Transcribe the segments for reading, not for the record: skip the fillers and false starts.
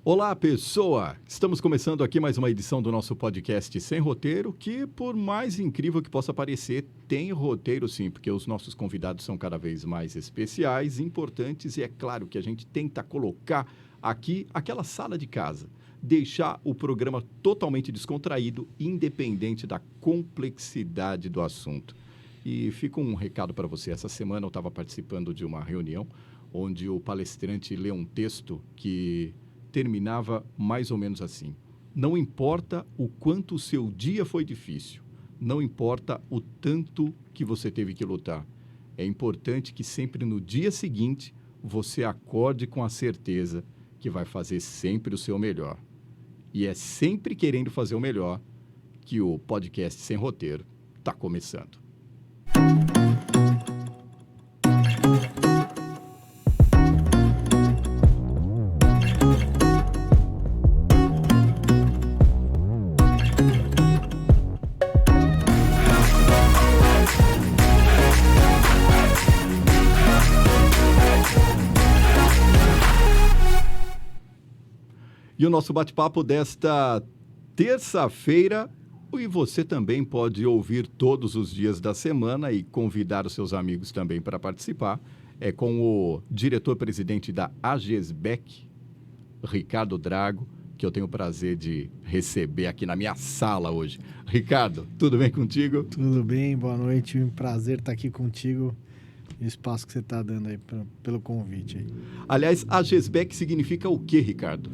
Olá, pessoa! Estamos começando aqui mais uma edição do nosso podcast Sem Roteiro, que, por mais incrível que possa parecer, tem roteiro sim, porque os nossos convidados são cada vez mais especiais, importantes, e é claro que a gente tenta colocar aqui aquela sala de casa, deixar o programa totalmente descontraído, independente da complexidade do assunto. E fica um recado para você. Essa semana eu estava participando de uma reunião onde o palestrante leu um texto que terminava mais ou menos assim: não importa o quanto o seu dia foi difícil, não importa o tanto que você teve que lutar, é importante que sempre no dia seguinte você acorde com a certeza que vai fazer sempre o seu melhor. E é sempre querendo fazer o melhor que o podcast Sem Roteiro está começando. E o nosso bate-papo desta terça-feira, e você também pode ouvir todos os dias da semana e convidar os seus amigos também para participar, é com o diretor-presidente da AGESBEC, Ricardo Drago, que eu tenho o prazer de receber aqui na minha sala hoje. Ricardo, tudo bem contigo? Tudo bem, boa noite, um prazer estar aqui contigo. O espaço que você está dando aí pelo convite aí. Aliás, AGESBEC significa o quê, Ricardo?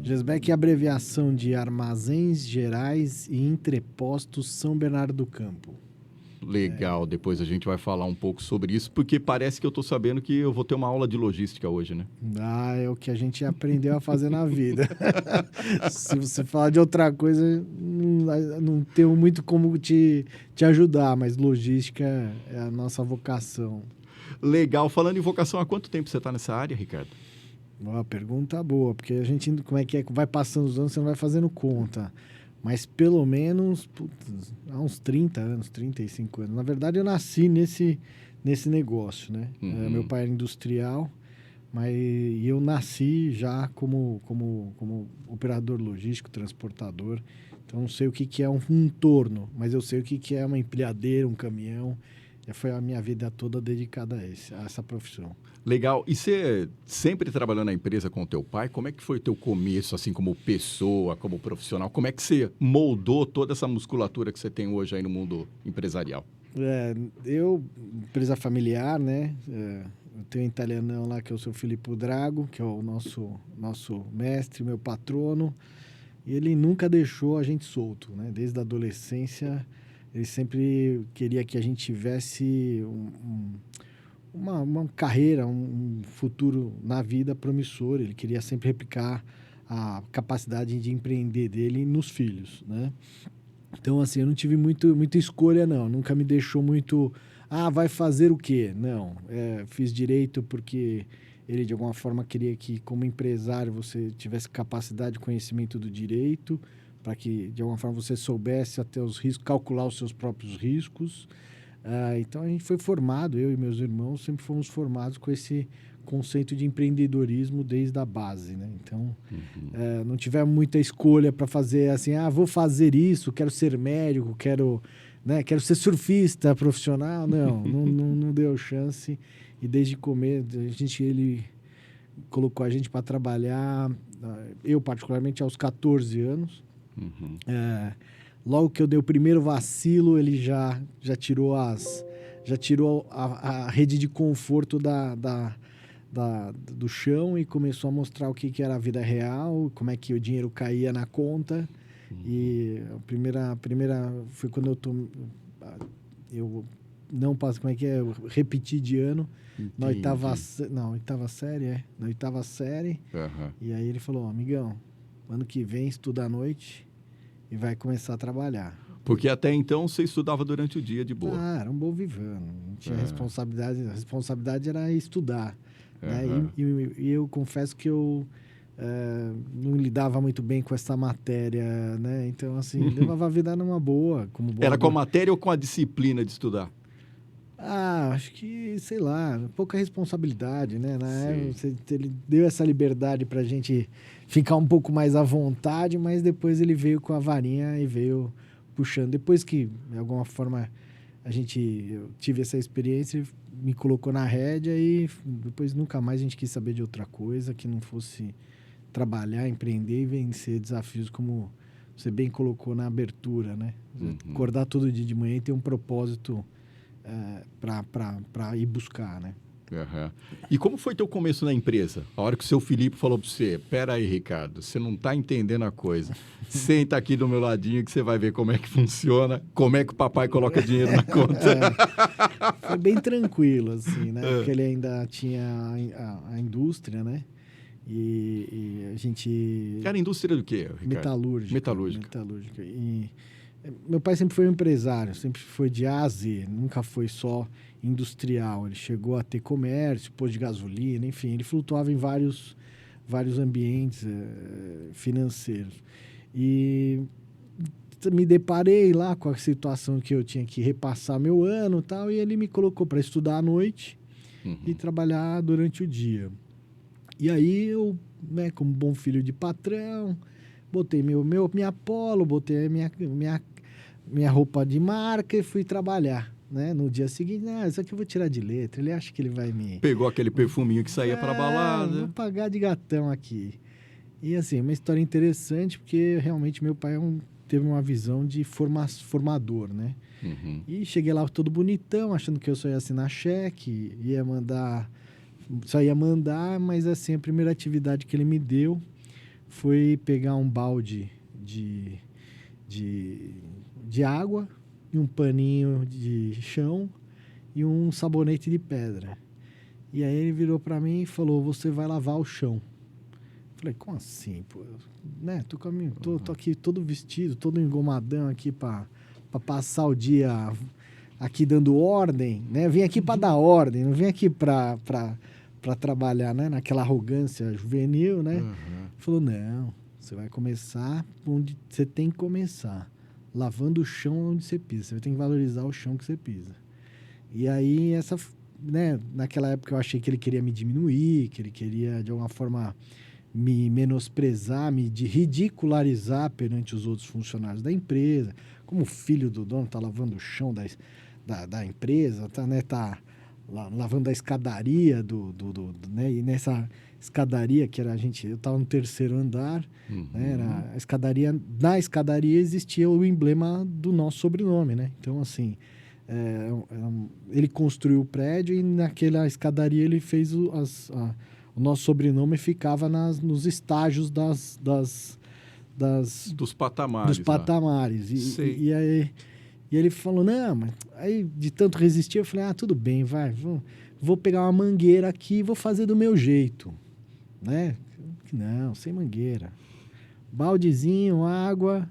AGESBEC é a abreviação de Armazéns Gerais e Entrepostos São Bernardo do Campo. Legal, depois a gente vai falar um pouco sobre isso, porque parece que eu estou sabendo que eu vou ter uma aula de logística hoje, né? Ah, é o que a gente aprendeu a fazer na vida. Se você falar de outra coisa, não tenho muito como te ajudar, mas logística é a nossa vocação. Legal. Falando em vocação, há quanto tempo você está nessa área, Ricardo? Uma pergunta boa, porque a gente, como é que vai passando os anos, você não vai fazendo conta. Mas pelo menos, putz, há uns 30 anos, 35 anos. Na verdade, eu nasci nesse negócio, né? Uhum. Meu pai era industrial, mas eu nasci já como operador logístico, transportador. Então, não sei o que é um torno, mas eu sei o que é uma empilhadeira, um caminhão. Já foi a minha vida toda dedicada a essa profissão. Legal. E você sempre trabalhando na empresa com o teu pai, como é que foi o teu começo, assim, como pessoa, como profissional? Como é que você moldou toda essa musculatura que você tem hoje aí no mundo empresarial? Empresa familiar, né? Eu tenho um italianão lá que é o seu Filippo Drago, que é o nosso mestre, meu patrono. E ele nunca deixou a gente solto, né? Desde a adolescência, ele sempre queria que a gente tivesse uma carreira, um futuro na vida promissor. Ele queria sempre replicar a capacidade de empreender dele nos filhos, né? Então, assim, eu não tive muita escolha, não. Nunca me deixou muito... vai fazer o quê? Não. Fiz direito porque ele, de alguma forma, queria que, como empresário, você tivesse capacidade de conhecimento do direito, para que, de alguma forma, você soubesse até os riscos, calcular os seus próprios riscos. Então, a gente foi formado, eu e meus irmãos sempre fomos formados com esse conceito de empreendedorismo desde a base, né? Então, não tivemos muita escolha para fazer assim, vou fazer isso, quero ser médico, quero ser surfista profissional. Não deu chance. E desde começo, ele colocou a gente para trabalhar, eu particularmente aos 14 anos. Uhum. Logo que eu dei o primeiro vacilo, ele já tirou a rede de conforto do chão e começou a mostrar o que era a vida real, como é que o dinheiro caía na conta. E a primeira foi quando eu não passo, como é que é? Eu repeti de ano. Na oitava série. Uhum. E aí ele falou, amigão, ano que vem estuda à noite e vai começar a trabalhar. Porque até então você estudava durante o dia de boa. Era um bom vivano, não tinha responsabilidade. A responsabilidade era estudar. Né? E eu confesso que eu não lidava muito bem com essa matéria, né? Então, assim, levava a vida numa boa. Era com a matéria ou com a disciplina de estudar? Acho que, sei lá, pouca responsabilidade, né? Sim. Ele deu essa liberdade pra gente ficar um pouco mais à vontade, mas depois ele veio com a varinha e veio puxando. Depois que, de alguma forma, eu tive essa experiência, ele me colocou na rédea e depois nunca mais a gente quis saber de outra coisa que não fosse trabalhar, empreender e vencer desafios como você bem colocou na abertura, né? Uhum. Acordar todo dia de manhã e ter um propósito para ir buscar, né? Aham. E como foi teu começo na empresa? A hora que o seu Felipe falou para você, pera aí, Ricardo, você não está entendendo a coisa. Senta aqui do meu ladinho que você vai ver como é que funciona, como é que o papai coloca dinheiro na conta. Foi bem tranquilo, assim, né? Porque Ah, ele ainda tinha a indústria, né? E a gente... Era indústria do quê, Ricardo? Metalúrgica, Metalúrgica. metalúrgica. E meu pai sempre foi um empresário, sempre foi de A a Z, nunca foi só industrial. Ele chegou a ter comércio, posto de gasolina, enfim, ele flutuava em vários ambientes financeiros. E me deparei lá com a situação que eu tinha que repassar meu ano e tal, e ele me colocou para estudar à noite e Uhum. trabalhar durante o dia. E aí eu, né, como bom filho de patrão, botei minha polo, botei minha roupa de marca e fui trabalhar. Né? No dia seguinte, isso aqui eu vou tirar de letra. Ele acha que ele vai me... Pegou aquele perfuminho que saía para Vou balada. pagar de gatão aqui. E assim, uma história interessante, porque realmente meu pai teve uma visão de formador, né? Uhum. E cheguei lá todo bonitão, achando que eu só ia assinar cheque, só ia mandar, mas assim, a primeira atividade que ele me deu foi pegar um balde de, de água e um paninho de chão e um sabonete de pedra. E aí ele virou para mim e falou: você vai lavar o chão. Falei: como assim, pô? Né? Tô aqui todo vestido, todo engomadão aqui para passar o dia aqui dando ordem, né? Vim aqui para dar ordem, não vim aqui para trabalhar, né? Naquela arrogância juvenil, né? Uhum. Falou: não, você vai começar onde você tem que começar, lavando o chão onde você pisa. Você tem que valorizar o chão que você pisa. E aí né? Naquela época eu achei que ele queria me diminuir, que ele queria de alguma forma me menosprezar, ridicularizar perante os outros funcionários da empresa. Como o filho do dono tá lavando o chão da empresa, tá lavando a escadaria né? E nessa escadaria que era eu estava no terceiro andar, né? Uhum. Na escadaria existia o emblema do nosso sobrenome, né? Então, assim, ele construiu o prédio e naquela escadaria ele fez o nosso sobrenome ficava nos estágios Dos dos patamares lá. patamares. Sei. E ele falou: não, mas aí de tanto resistir, eu falei: tudo bem, vou pegar uma mangueira aqui e vou fazer do meu jeito. Né? Não, sem mangueira. Baldezinho, água,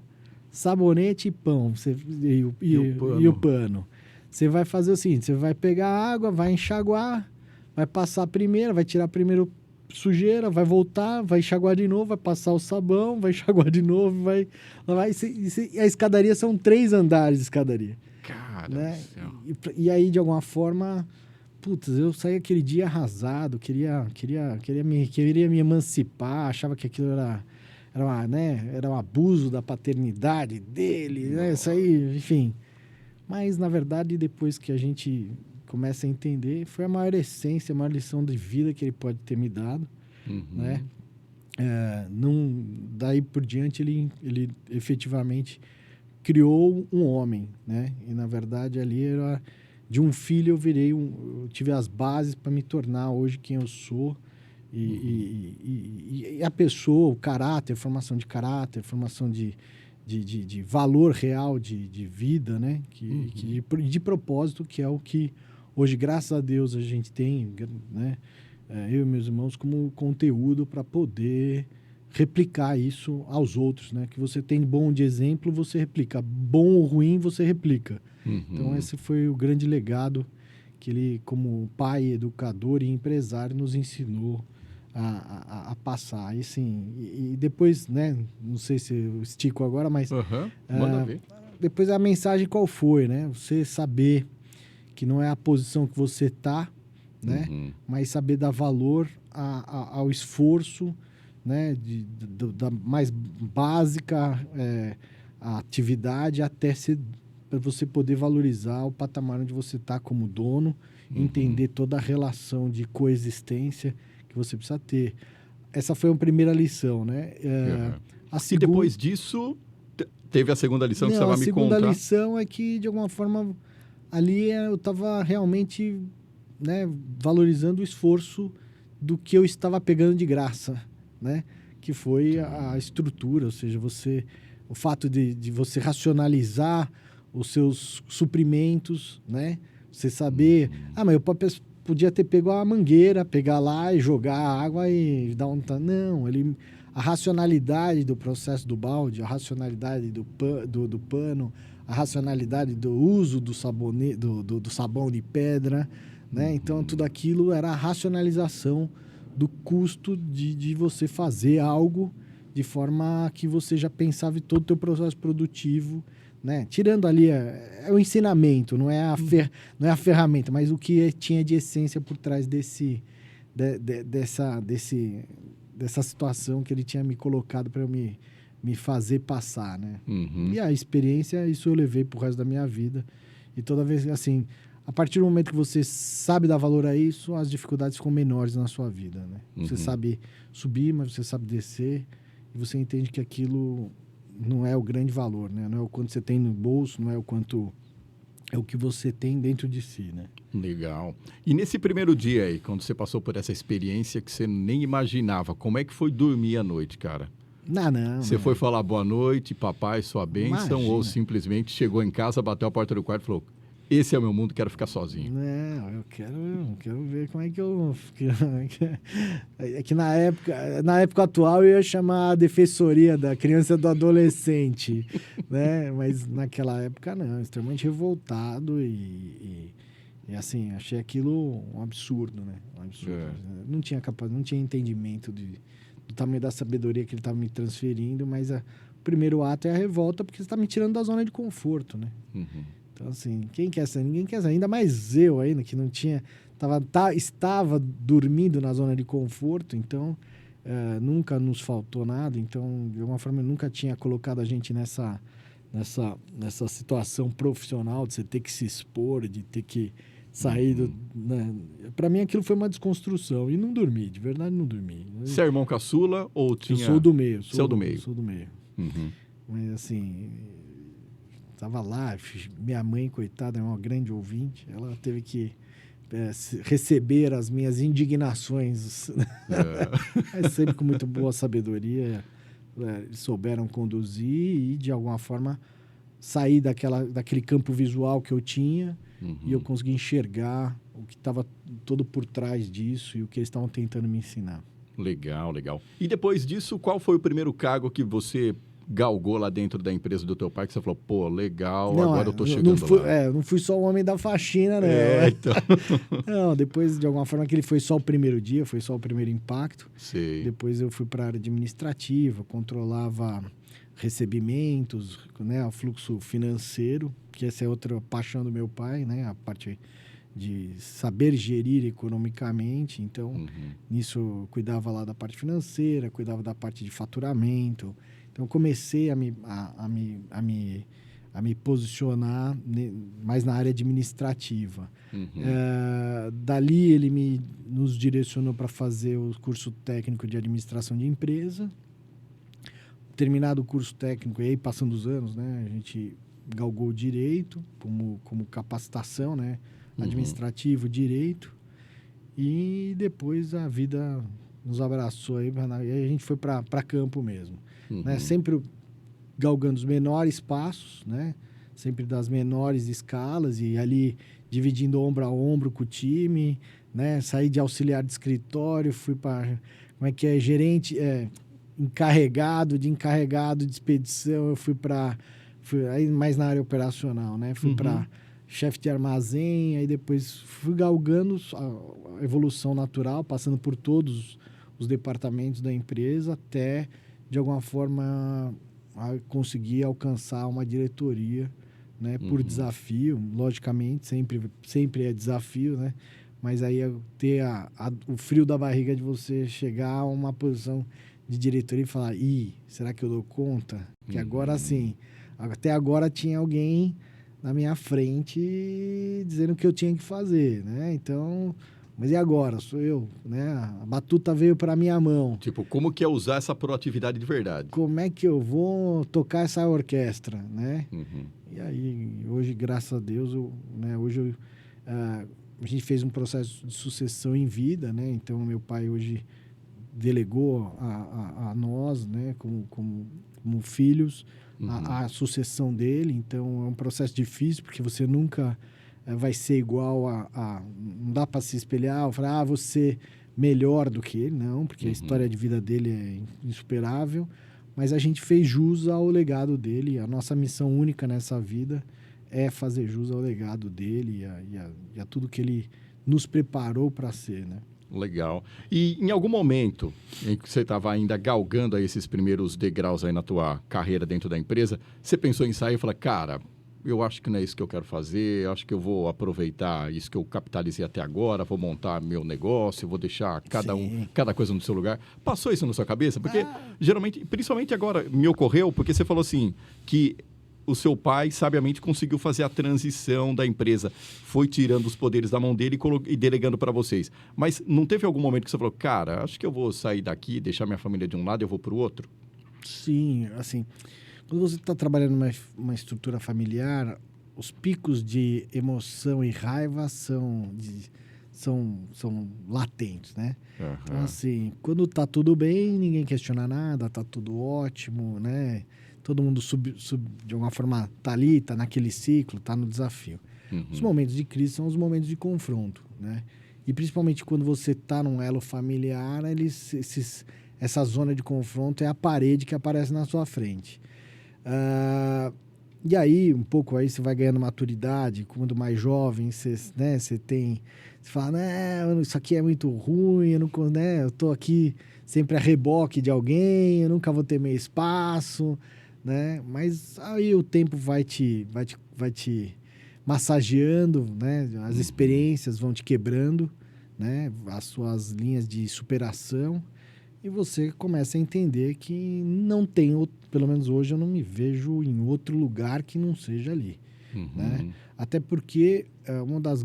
sabonete e pão. E o E o pano? pano. Você vai fazer o seguinte: você vai pegar a água, vai enxaguar, vai passar primeiro, vai tirar primeiro sujeira, vai voltar, vai enxaguar de novo, vai passar o sabão, vai enxaguar de novo, e a escadaria são 3 andares de escadaria. Cara do Né? céu. E aí, de alguma forma, putz, eu saí aquele dia arrasado, queria me emancipar, achava que aquilo era um abuso da paternidade dele, né? Isso Nossa. aí, enfim. Mas, na verdade, depois que a gente começa a entender, foi a maior essência, a maior lição de vida que ele pode ter me dado, né? Uhum. Daí por diante, ele efetivamente criou um homem, né? E, na verdade, ali era... De um filho eu tive as bases para me tornar hoje quem eu sou. Uhum. E a pessoa, o caráter, formação de valor real de vida, né? Uhum. De propósito, que é o que hoje, graças a Deus, a gente tem, né? Eu e meus irmãos, como conteúdo para poder replicar isso aos outros, né? Que você tem bom de exemplo, você replica. Bom ou ruim, você replica. Então, Uhum. esse foi o grande legado que ele, como pai, educador e empresário, nos ensinou a passar. E, sim, e depois, né? Não sei se eu estico agora, mas Aham. Manda ver. depois a mensagem qual foi, né? Você saber que não é a posição que você está, né? Mas saber dar valor ao esforço, né? Da mais básica a atividade até para você poder valorizar o patamar onde você está como dono, entender toda a relação de coexistência que você precisa ter. Essa foi a primeira lição, né? E depois disso, teve a segunda lição que você vai me contar? A segunda lição é que, de alguma forma, ali eu estava realmente, né, valorizando o esforço do que eu estava pegando de graça, né? Que foi a estrutura, ou seja, o fato de você racionalizar os seus suprimentos, né? Você saber... mas eu podia ter pego a mangueira, pegar lá e jogar a água e dar um... Não, a racionalidade do processo do balde, a racionalidade do pano, a racionalidade do uso do sabão de pedra, né? Então, tudo aquilo era a racionalização do custo de você fazer algo de forma que você já pensava em todo o teu processo produtivo, né? Tirando ali o ensinamento, não é a ferramenta, mas o que tinha de essência por trás dessa situação que ele tinha me colocado para eu me fazer passar, né? E a experiência, isso eu levei pro resto da minha vida. E toda vez, assim, a partir do momento que você sabe dar valor a isso, as dificuldades ficam menores na sua vida, né? Você sabe subir, mas você sabe descer, e você entende que aquilo não é o grande valor, né? Não é o quanto você tem no bolso, não é o quanto... É o que você tem dentro de si, né? Legal. E nesse primeiro dia aí, quando você passou por essa experiência que você nem imaginava, como é que foi dormir à noite, cara? Não. Você foi falar boa noite, papai, sua bênção, ou simplesmente chegou em casa, bateu a porta do quarto e falou: esse é o meu mundo, quero ficar sozinho? Não, eu quero ver como é que eu... É que na época atual eu ia chamar a defensoria da criança e do adolescente, né? Mas naquela época não, extremamente revoltado e assim, achei aquilo um absurdo, né? Um absurdo. Não tinha entendimento do tamanho da sabedoria que ele estava me transferindo, mas o primeiro ato é a revolta, porque você está me tirando da zona de conforto, né? Então, assim, quem quer sair? Ninguém quer sair. Ainda mais eu ainda, que não tinha... Estava dormindo na zona de conforto, então nunca nos faltou nada. Então, de alguma forma, eu nunca tinha colocado a gente nessa situação profissional de você ter que se expor, de ter que sair do... Né? Para mim, aquilo foi uma desconstrução. E não dormi, de verdade, não dormi. Você é irmão caçula ou tinha... Eu sou do meio. Você é do meio? Sou do meio. Mas, assim... Estava lá, minha mãe, coitada, é uma grande ouvinte, ela teve que receber as minhas indignações. Mas sempre com muito boa sabedoria, eles souberam conduzir e, de alguma forma, sair daquele campo visual que eu tinha e eu consegui enxergar o que estava todo por trás disso e o que eles estavam tentando me ensinar. Legal, legal. E depois disso, qual foi o primeiro cargo que você galgou lá dentro da empresa do teu pai, que você falou, pô, legal, não, agora eu tô chegando lá. Eu não fui só o homem da faxina, não. Então. Não, depois, de alguma forma, aquele foi só o primeiro dia, foi só o primeiro impacto. Sei. Depois eu fui para a área administrativa, controlava recebimentos, né, o fluxo financeiro, que essa é outra paixão do meu pai, né, a parte de saber gerir economicamente. Então, nisso eu cuidava lá da parte financeira, cuidava da parte de faturamento. Então, comecei a me posicionar mais na área administrativa. Dali, ele nos direcionou para fazer o curso técnico de administração de empresa. Terminado o curso técnico, e aí, passando os anos, né, a gente galgou o direito como capacitação, né, administrativo, direito. E depois a vida nos abraçou aí, e aí a gente foi para campo mesmo. Né? Sempre galgando os menores passos, né? Sempre das menores escalas e ali dividindo ombro a ombro com o time, né? Saí de auxiliar de escritório, fui para, gerente, encarregado de expedição, eu fui aí mais na área operacional, né? Fui para chefe de armazém, aí depois fui galgando a evolução natural, passando por todos os departamentos da empresa até, de alguma forma, conseguir alcançar uma diretoria né? Por desafio, logicamente, sempre é desafio, né? Mas aí ter o frio da barriga de você chegar a uma posição de diretoria e falar, será que eu dou conta? Que agora sim, até agora tinha alguém na minha frente dizendo o que eu tinha que fazer, né? Então, mas e agora? Sou eu, né? A batuta veio para minha mão. Tipo, como que é usar essa proatividade de verdade? Como é que eu vou tocar essa orquestra, né? E aí, hoje, graças a Deus, a gente fez um processo de sucessão em vida, né? Então, meu pai hoje delegou a nós, né? Como filhos, a sucessão dele. Então, é um processo difícil, porque você nunca vai ser igual não dá para se espelhar, falar, vou ser melhor do que ele, não, porque a história de vida dele é insuperável, mas a gente fez jus ao legado dele. A nossa missão única nessa vida é fazer jus ao legado dele e a tudo que ele nos preparou para ser, né? Legal. E em algum momento em que você estava ainda galgando aí esses primeiros degraus aí na tua carreira dentro da empresa, você pensou em sair e falar, cara, eu acho que não é isso que eu quero fazer, eu acho que eu vou aproveitar isso que eu capitalizei até agora, vou montar meu negócio, vou deixar cada coisa no seu lugar. Passou isso na sua cabeça? Porque geralmente, principalmente agora, me ocorreu, porque você falou assim, que o seu pai sabiamente conseguiu fazer a transição da empresa, foi tirando os poderes da mão dele e delegando para vocês. Mas não teve algum momento que você falou, cara, acho que eu vou sair daqui, deixar minha família de um lado e eu vou para o outro? Sim, assim, quando você está trabalhando numa estrutura familiar, os picos de emoção e raiva são latentes, né? Então, assim, quando tá tudo bem, ninguém questiona nada, tá tudo ótimo, né? Todo mundo, de alguma forma, tá ali, tá naquele ciclo, tá no desafio. Os momentos de crise são os momentos de confronto, né? E principalmente quando você tá num elo familiar, essa zona de confronto é a parede que aparece na sua frente. E aí, um pouco aí, você vai ganhando maturidade, quando mais jovem, você fala, né, isso aqui é muito ruim, eu tô aqui sempre a reboque de alguém, eu nunca vou ter meu espaço, né? Mas aí o tempo vai te massageando, né? As experiências vão te quebrando, né? As suas linhas de superação, e você começa a entender que não tem outro, pelo menos hoje eu não me vejo em outro lugar que não seja ali, né? Até porque um dos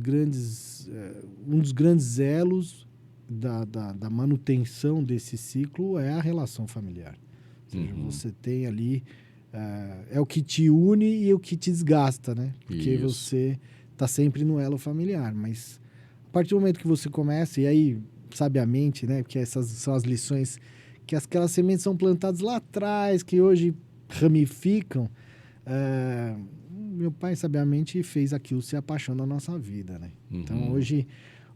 grandes elos da manutenção desse ciclo é a relação familiar. Ou seja, você tem ali é o que te une e o que te desgasta, né? Porque você está sempre no elo familiar, mas a partir do momento que você começa, e aí sabiamente, né? Porque essas são as lições que aquelas sementes são plantadas lá atrás, que hoje ramificam. Meu pai sabiamente fez aquilo ser a paixão da nossa vida, né? Então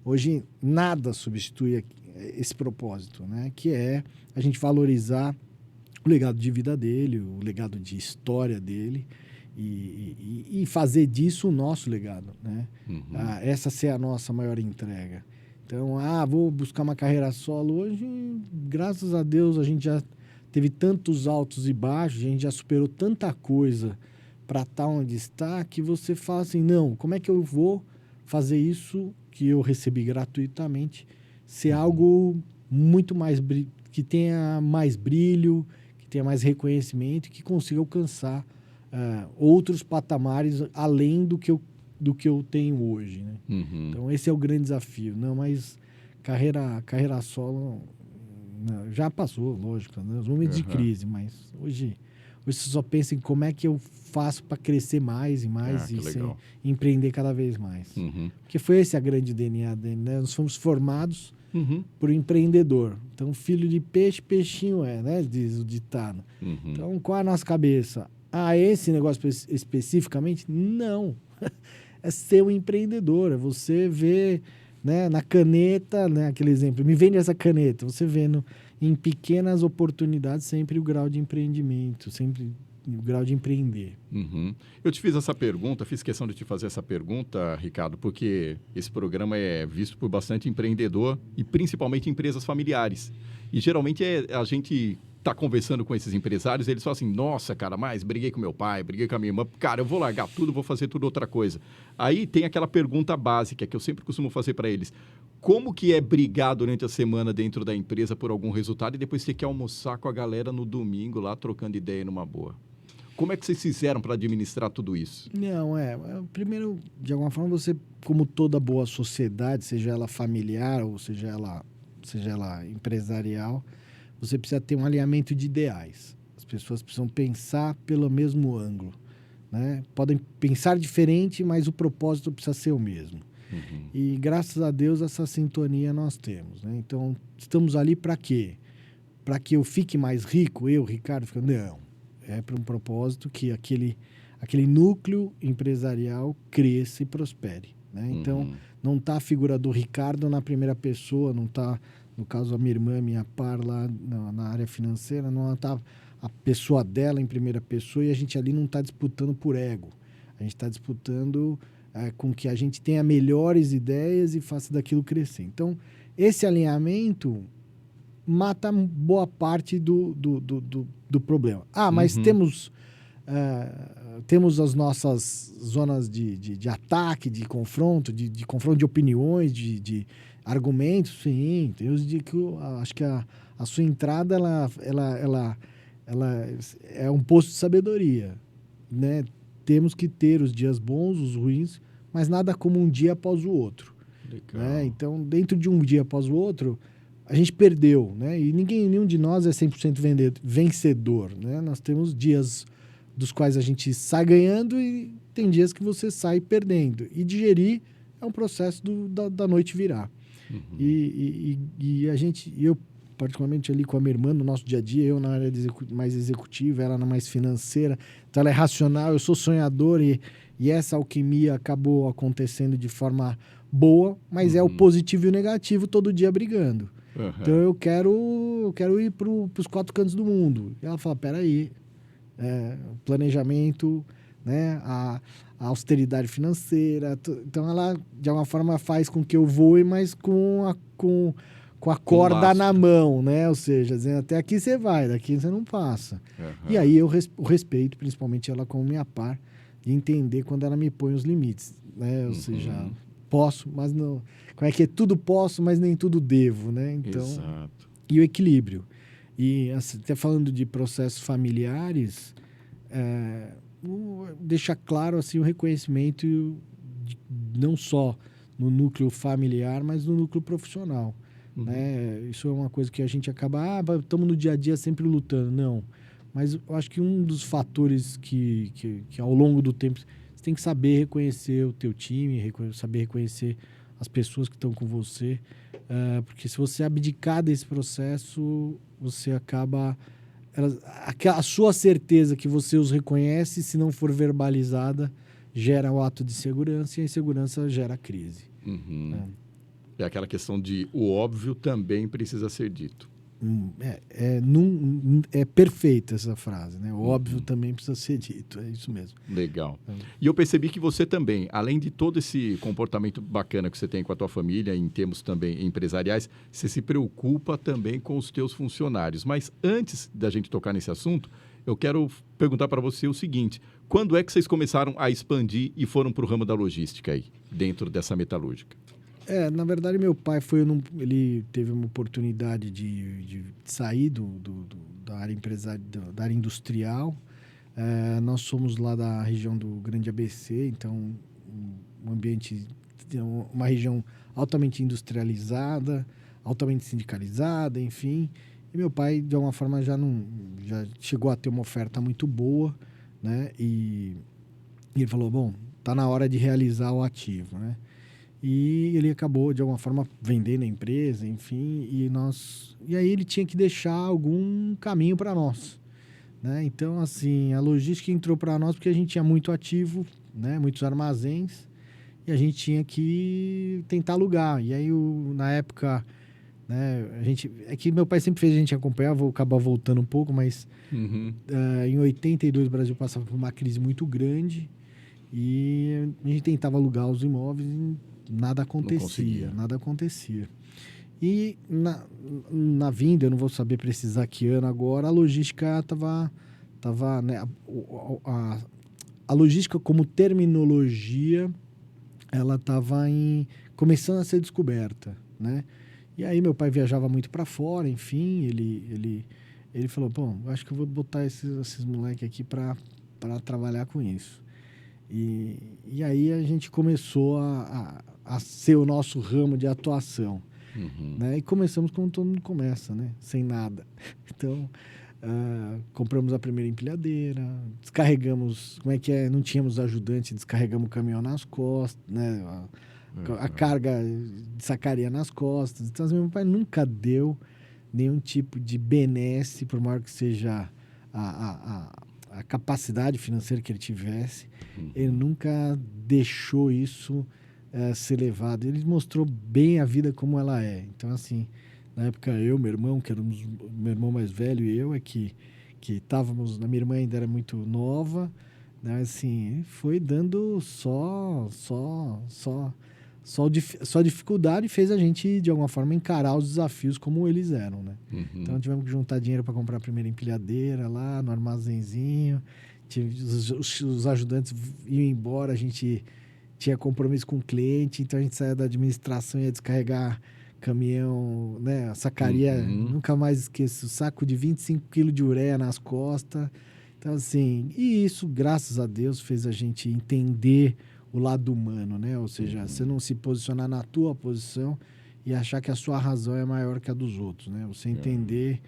hoje nada substitui esse propósito, né? Que é a gente valorizar o legado de vida dele, o legado de história dele e fazer disso o nosso legado, né? Essa ser a nossa maior entrega. Então, vou buscar uma carreira solo hoje. Graças a Deus, a gente já teve tantos altos e baixos, a gente já superou tanta coisa para estar onde está, que você fala assim, não, como é que eu vou fazer isso que eu recebi gratuitamente ser algo muito mais, que tenha mais brilho, que tenha mais reconhecimento, que consiga alcançar outros patamares além do que eu tenho hoje, né? Então, esse é o grande desafio. Não, mas carreira solo já passou, lógico, né? Os momentos de crise, mas hoje você só pensa em como é que eu faço para crescer mais e mais e empreender cada vez mais. Porque foi esse a grande DNA dele, né? Nós fomos formados por empreendedor. Então, filho de peixe, peixinho né? Diz o ditado. Então, qual é a nossa cabeça? Esse negócio especificamente? Não. É ser um empreendedor, é você ver, né, na caneta, né, aquele exemplo, me vende essa caneta, você vendo em pequenas oportunidades sempre o grau de empreendimento, sempre o grau de empreender. Eu te fiz essa pergunta, fiz questão de te fazer essa pergunta, Ricardo, porque esse programa é visto por bastante empreendedor e principalmente empresas familiares. E geralmente a gente tá conversando com esses empresários, eles falam assim, nossa, cara, mas briguei com meu pai, briguei com a minha irmã, cara, eu vou largar tudo, vou fazer tudo outra coisa. Aí tem aquela pergunta básica que eu sempre costumo fazer para eles. Como que é brigar durante a semana dentro da empresa por algum resultado e depois ter que almoçar com a galera no domingo lá, trocando ideia numa boa? Como é que vocês fizeram para administrar tudo isso? Não, primeiro, de alguma forma, você, como toda boa sociedade, seja ela familiar ou seja ela empresarial, você precisa ter um alinhamento de ideais. As pessoas precisam pensar pelo mesmo ângulo, né? Podem pensar diferente, mas o propósito precisa ser o mesmo. Uhum. E, graças a Deus, essa sintonia nós temos, né? Então, estamos ali para quê? Para que eu fique mais rico, eu, Ricardo, fico... Não. É para um propósito que aquele núcleo empresarial cresça e prospere, né? Então, não está a figura do Ricardo na primeira pessoa, não está, no caso, a minha irmã, minha par lá na área financeira, não está a pessoa dela em primeira pessoa e a gente ali não está disputando por ego. A gente está disputando com que a gente tenha melhores ideias e faça daquilo crescer. Então, esse alinhamento mata boa parte do problema. Mas temos as nossas zonas de ataque, de confronto de opiniões, de argumentos, sim. Tem os de que acho que a sua entrada ela é um poço de sabedoria, né? Temos que ter os dias bons, os ruins, mas nada como um dia após o outro. Né? Então, dentro de um dia após o outro, a gente perdeu, né? E nenhum de nós é 100% vencedor, né? Nós temos dias dos quais a gente sai ganhando e tem dias que você sai perdendo. E digerir é um processo da noite virar. E eu, particularmente ali com a minha irmã, no nosso dia a dia, eu na área mais executiva, ela na mais financeira, então ela é racional, eu sou sonhador e essa alquimia acabou acontecendo de forma boa, mas é o positivo e o negativo todo dia brigando. Então eu quero ir para os 4 cantos do mundo. E ela fala, peraí, planejamento, né, a austeridade financeira. Então ela, de alguma forma, faz com que eu voe, mas com a corda na mão, né? Ou seja, dizendo, até aqui você vai, daqui você não passa. E aí eu respeito, principalmente ela como minha par, de entender quando ela me põe os limites, né? Ou seja, posso, mas não... Como é que é? Tudo posso, mas nem tudo devo, né? Então, exato. E o equilíbrio. E até falando de processos familiares, deixar claro assim, o reconhecimento não só no núcleo familiar, mas no núcleo profissional. Né? Isso é uma coisa que a gente acaba... estamos no dia a dia sempre lutando. Não. Mas eu acho que um dos fatores que ao longo do tempo... Você tem que saber reconhecer o teu time, saber reconhecer as pessoas que estão com você, porque se você abdicar desse processo, você acaba... A sua certeza que você os reconhece, se não for verbalizada, gera o ato de segurança e a insegurança gera crise. É aquela questão de o óbvio também precisa ser dito. É perfeita essa frase, né? O óbvio também precisa ser dito, é isso mesmo. Legal. E eu percebi que você também, além de todo esse comportamento bacana que você tem com a tua família, em termos também empresariais, você se preocupa também com os teus funcionários. Mas antes da gente tocar nesse assunto, eu quero perguntar para você o seguinte, quando é que vocês começaram a expandir e foram para o ramo da logística aí, dentro dessa metalúrgica? Na verdade, meu pai ele teve uma oportunidade de sair da área da área industrial. Nós somos lá da região do Grande ABC, então uma região altamente industrializada, altamente sindicalizada, enfim. E meu pai, de alguma forma, já chegou a ter uma oferta muito boa, né? E ele falou, bom, tá na hora de realizar o ativo, né? E ele acabou, de alguma forma, vendendo a empresa, enfim, e aí ele tinha que deixar algum caminho para nós, né? Então, assim, a logística entrou para nós porque a gente tinha muito ativo, né? Muitos armazéns, e a gente tinha que tentar alugar. E aí, na época, né, é que meu pai sempre fez a gente acompanhar, vou acabar voltando um pouco, mas em 82 o Brasil passava por uma crise muito grande e a gente tentava alugar os imóveis e nada acontecia. E na vinda, eu não vou saber precisar que ano agora, a logística estava... né, a logística como terminologia, ela estava começando a ser descoberta, né? E aí meu pai viajava muito para fora, enfim, ele falou, bom, acho que eu vou botar esses moleques aqui para trabalhar com isso. E aí a gente começou a ser o nosso ramo de atuação, né? E começamos como todo mundo começa, né? Sem nada. Então, compramos a primeira empilhadeira, descarregamos, não tínhamos ajudante, descarregamos o caminhão nas costas, né? A carga de sacaria nas costas. Então, meu pai nunca deu nenhum tipo de benesse, por maior que seja a capacidade financeira que ele tivesse. Ele nunca deixou isso ser levado. Ele mostrou bem a vida como ela é. Então, assim, na época meu irmão, que era meu irmão mais velho e eu, que estávamos... A minha irmã ainda era muito nova, né? Assim, foi dando só dificuldade, fez a gente, de alguma forma, encarar os desafios como eles eram, né? Então, tivemos que juntar dinheiro para comprar a primeira empilhadeira lá no armazenzinho. Os ajudantes iam embora, a gente tinha compromisso com o cliente, então a gente saía da administração e ia descarregar caminhão, né? A sacaria, nunca mais esqueço, o saco de 25 quilos de ureia nas costas. Então, assim, e isso, graças a Deus, fez a gente entender o lado humano, né? Ou seja, você não se posicionar na tua posição e achar que a sua razão é maior que a dos outros, né? Você entender...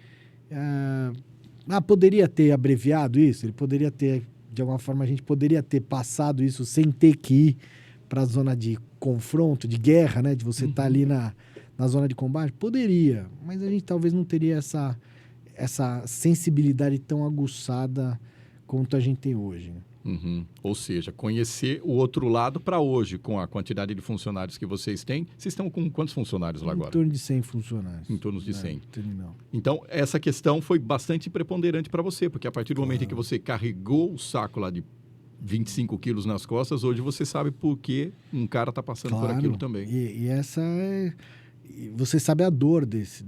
poderia ter abreviado isso? Ele poderia ter, de alguma forma, a gente poderia ter passado isso sem ter que ir para a zona de confronto, de guerra, né? De você estar ali na zona de combate? Poderia, mas a gente talvez não teria essa sensibilidade tão aguçada quanto a gente tem hoje, né? Ou seja, conhecer o outro lado para hoje, com a quantidade de funcionários que vocês têm. Vocês estão com quantos funcionários lá agora? Em torno de 100 funcionários. Em torno de 100. Terminal. Então, essa questão foi bastante preponderante para você, porque a partir do momento em que você carregou o saco lá de 25 quilos nas costas, hoje você sabe por que um cara está passando por aquilo também. E essa é... Você sabe a dor desse.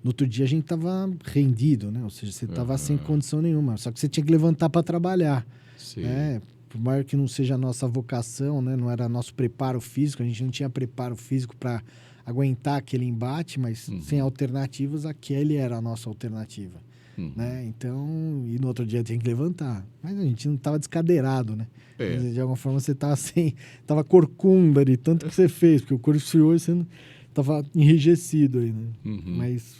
No outro dia a gente estava rendido, né? Ou seja, você estava sem condição nenhuma. Só que você tinha que levantar para trabalhar. Né? Por maior que não seja a nossa vocação, né? Não era nosso preparo físico, a gente não tinha preparo físico para aguentar aquele embate, mas sem alternativas, aquele era a nossa alternativa. Né? Então, e no outro dia tinha que levantar. Mas a gente não estava descadeirado, né? De alguma forma você estava estava corcunda de tanto que você fez, porque o corpo esfriou e você não... Estava enrijecido aí, né? Mas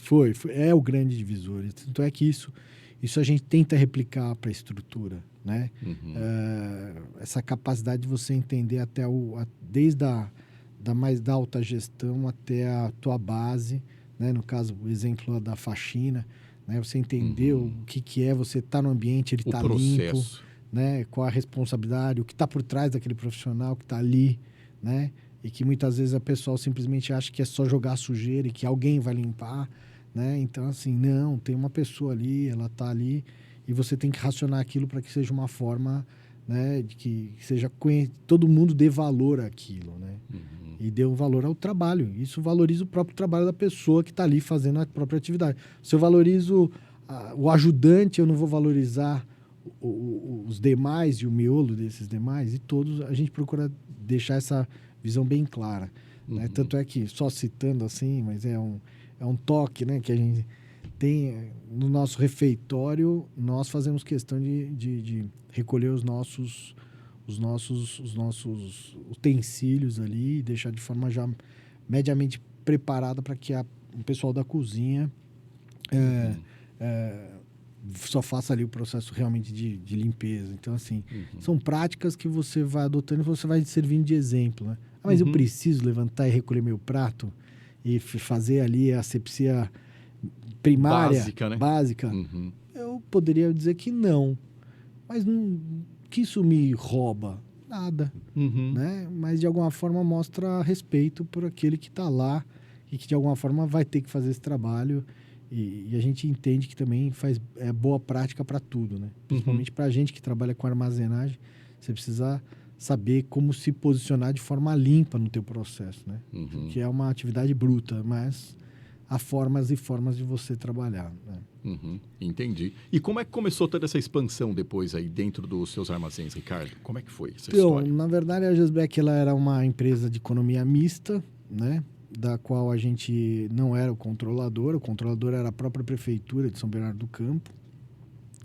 é o grande divisor. Tanto é que isso a gente tenta replicar para a estrutura, né? Essa capacidade de você entender até desde da mais da alta gestão até a tua base, né? No caso, o exemplo da faxina, né? Você entender o que é você estar no ambiente, ele está limpo, né? Qual a responsabilidade, o que está por trás daquele profissional que está ali, né? E que muitas vezes a pessoa simplesmente acha que é só jogar sujeira e que alguém vai limpar, né? Então, assim, não, tem uma pessoa ali, ela está ali, e você tem que racionar aquilo para que seja uma forma, né, de que seja todo mundo dê valor àquilo, né? E dê um valor ao trabalho. Isso valoriza o próprio trabalho da pessoa que está ali fazendo a própria atividade. Se eu valorizo o ajudante, eu não vou valorizar os demais e o miolo desses demais, e todos a gente procura deixar essa visão bem clara, né? Tanto é que, só citando assim, mas é um toque, né, que a gente tem no nosso refeitório. Nós fazemos questão de recolher os nossos utensílios ali e deixar de forma já mediamente preparada para que o pessoal da cozinha só faça ali o processo realmente de limpeza. Então, assim, são práticas que você vai adotando e você vai servindo de exemplo, né? Mas eu preciso levantar e recolher meu prato e fazer ali a asepsia primária, básica, né? Básica. Eu poderia dizer que não. Mas não, que isso me rouba? Nada. Né? Mas, de alguma forma, mostra respeito por aquele que está lá e que, de alguma forma, vai ter que fazer esse trabalho. E a gente entende que também boa prática para tudo, né? Principalmente para a gente que trabalha com armazenagem. Você precisa saber como se posicionar de forma limpa no teu processo, né? Que é uma atividade bruta, mas há formas e formas de você trabalhar, né? Entendi. E como é que começou toda essa expansão depois aí dentro dos seus armazéns, Ricardo? Como é que foi essa Então, história? na verdade, a Gesbeck ela era uma empresa de economia mista, né? Da qual a gente não era o controlador era a própria prefeitura de São Bernardo do Campo.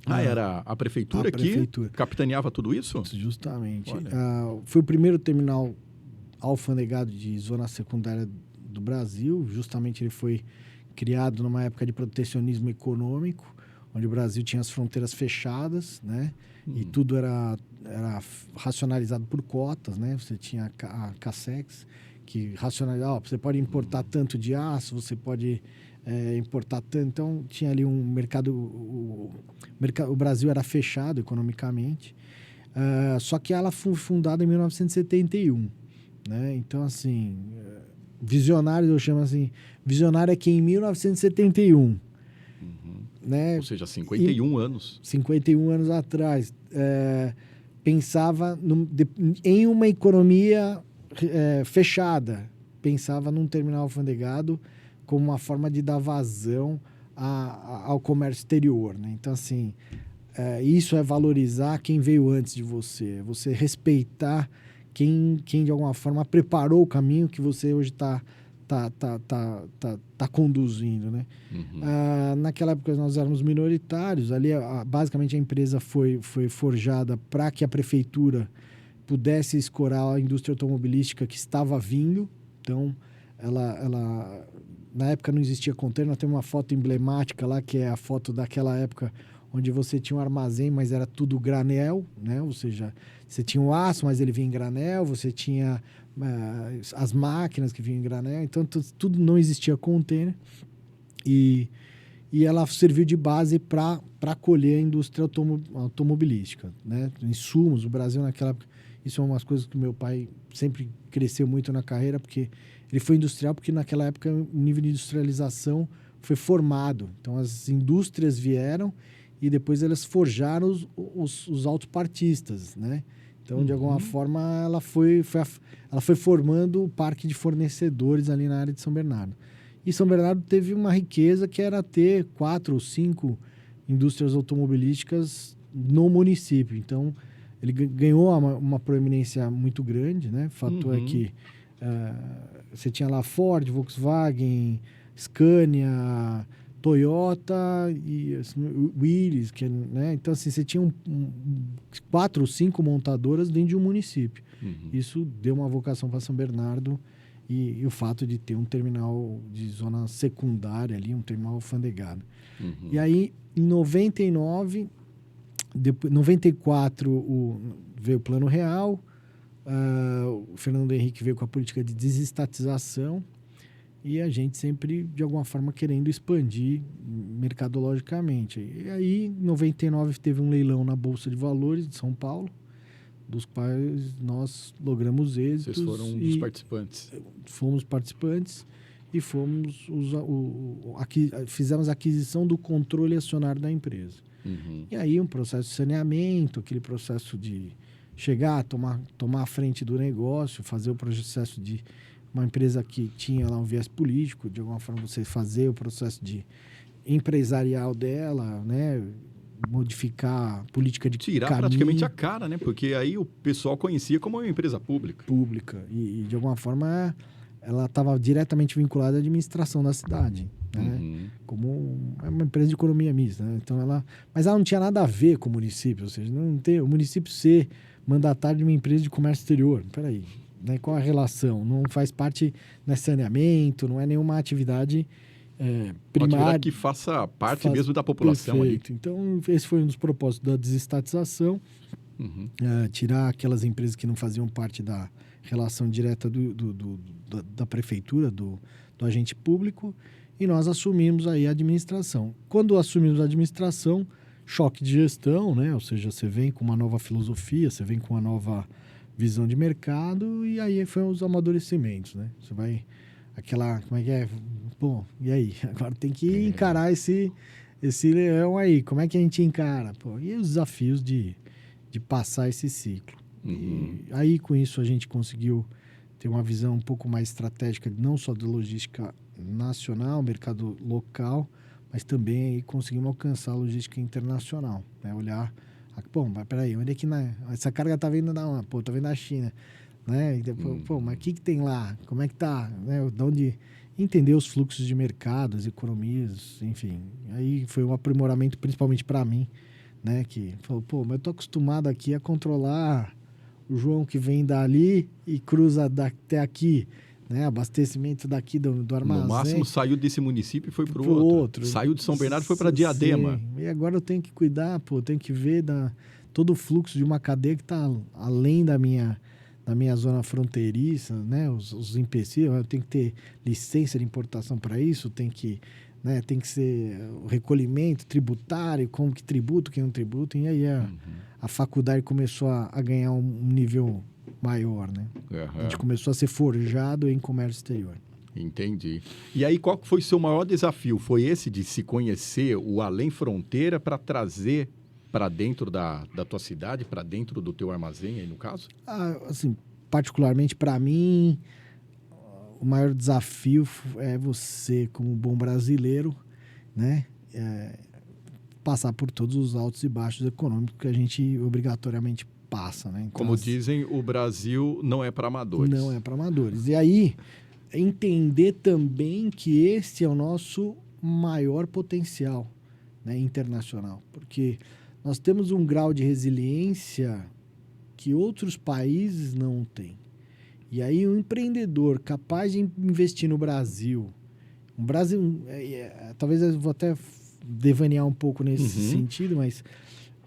Era a prefeitura que capitaneava tudo isso? Justamente. Foi o primeiro terminal alfandegado de zona secundária do Brasil. Justamente ele foi criado numa época de protecionismo econômico, onde o Brasil tinha as fronteiras fechadas, né? E tudo era racionalizado por cotas, né? Você tinha a Cassex, que racionalizava, você pode importar tanto de aço, você pode importar tanto. Então, tinha ali um mercado... O Brasil era fechado economicamente. Só que ela foi fundada em 1971, né? Então, assim... Visionário, eu chamo assim... Visionário é que em 1971... Né? Ou seja, 51 anos. 51 anos atrás. Pensava em uma economia fechada. Pensava num terminal alfandegado como uma forma de dar vazão ao comércio exterior, né? Então, assim, isso é valorizar quem veio antes de você. Você respeitar quem de alguma forma preparou o caminho que você hoje está conduzindo, né? Naquela época nós éramos minoritários. Ali, basicamente, a empresa foi forjada para que a prefeitura pudesse escorar a indústria automobilística que estava vindo. Então, ela na época não existia container. Nós temos uma foto emblemática lá, que é a foto daquela época onde você tinha um armazém, mas era tudo granel, né? Ou seja, você tinha o aço, mas ele vinha em granel, você tinha as máquinas que vinham em granel, então tudo não existia container. E ela serviu de base para acolher a indústria automobilística, né? Insumos, o Brasil naquela época, isso é umas coisas que meu pai sempre cresceu muito na carreira, porque ele foi industrial, porque naquela época o nível de industrialização foi formado. Então as indústrias vieram e depois elas forjaram os autopartistas, né? Então, de alguma forma, ela foi formando o parque de fornecedores ali na área de São Bernardo. E São Bernardo teve uma riqueza que era ter 4 ou 5 indústrias automobilísticas no município. Então, ele ganhou uma proeminência muito grande, né? Fato é que você tinha lá Ford, Volkswagen, Scania, Toyota e assim, Willys, né? Então, assim, você tinha 4 ou 5 montadoras dentro de um município. Isso deu uma vocação para São Bernardo e o fato de ter um terminal de zona secundária ali, um terminal alfandegado. E aí, em 99, 94, veio o Plano Real, o Fernando Henrique veio com a política de desestatização, e a gente sempre, de alguma forma, querendo expandir mercadologicamente. E aí, em 99, teve um leilão na Bolsa de Valores de São Paulo, dos quais nós logramos êxitos. Vocês foram um dos participantes. Fomos participantes e fizemos a aquisição do controle acionário da empresa. E aí, um processo de saneamento, aquele processo de chegar, tomar a frente do negócio, fazer o processo de... Uma empresa que tinha lá um viés político, de alguma forma você fazer o processo de empresarial dela, né? Modificar a política de tirar caminho. Praticamente a cara, né? Porque aí o pessoal conhecia como uma empresa pública. E de alguma forma ela estava diretamente vinculada à administração da cidade, né? Como uma empresa de economia mista, né? Então mas ela não tinha nada a ver com o município, ou seja, não tem o município ser mandatário de uma empresa de comércio exterior. Peraí, né? Qual a relação? Não faz parte, não é saneamento, não é nenhuma atividade primária. Uma atividade que faça parte mesmo da população. Perfeito. Ali. Então, esse foi um dos propósitos da desestatização, tirar aquelas empresas que não faziam parte da relação direta da prefeitura, do agente público, e nós assumimos aí a administração. Quando assumimos a administração, choque de gestão, né? Ou seja, você vem com uma nova filosofia, você vem com uma nova visão de mercado, e aí foi os amadurecimentos, né? Você vai... como é que é? Pô, e aí? Agora tem que encarar esse leão aí. Como é que a gente encara? Pô, e os desafios de passar esse ciclo. E aí, com isso, a gente conseguiu ter uma visão um pouco mais estratégica, não só da logística nacional, mercado local, mas também aí conseguimos alcançar a logística internacional, né? Olhar, bom, mas peraí, onde é que essa carga está vindo da onde? Pô, está vindo da China, né? E depois, pô, mas o que tem lá? Como é que tá? Né? De onde entender os fluxos de mercado, as economias, enfim. Aí foi um aprimoramento, principalmente para mim, né? Que falou, pô, mas eu tô acostumado aqui a controlar o João que vem dali e cruza até aqui, né? Abastecimento daqui do armazém. No máximo saiu desse município e foi para o outro. Saiu de São Bernardo e foi para Diadema. Sim. E agora eu tenho que cuidar, pô, tenho que ver todo o fluxo de uma cadeia que está além da minha zona fronteiriça, né? Os empecilhos, eu tenho que ter licença de importação para isso, tem que ser o recolhimento tributário, como que tributo, quem não tributa, e aí a faculdade começou a ganhar um nível maior, né? A gente começou a ser forjado em comércio exterior. Entendi. E aí, qual foi o seu maior desafio? Foi esse de se conhecer o além fronteira para trazer para dentro da tua cidade, para dentro do teu armazém, aí no caso? Assim, particularmente para mim, o maior desafio é você, como bom brasileiro, né? Passar por todos os altos e baixos econômicos que a gente obrigatoriamente passa, né? Então, como dizem, o Brasil não é para amadores. Não é para amadores. E aí, entender também que esse é o nosso maior potencial, né, internacional. Porque nós temos um grau de resiliência que outros países não têm. E aí, um empreendedor capaz de investir no Brasil, talvez eu vou até devanear um pouco nesse sentido, mas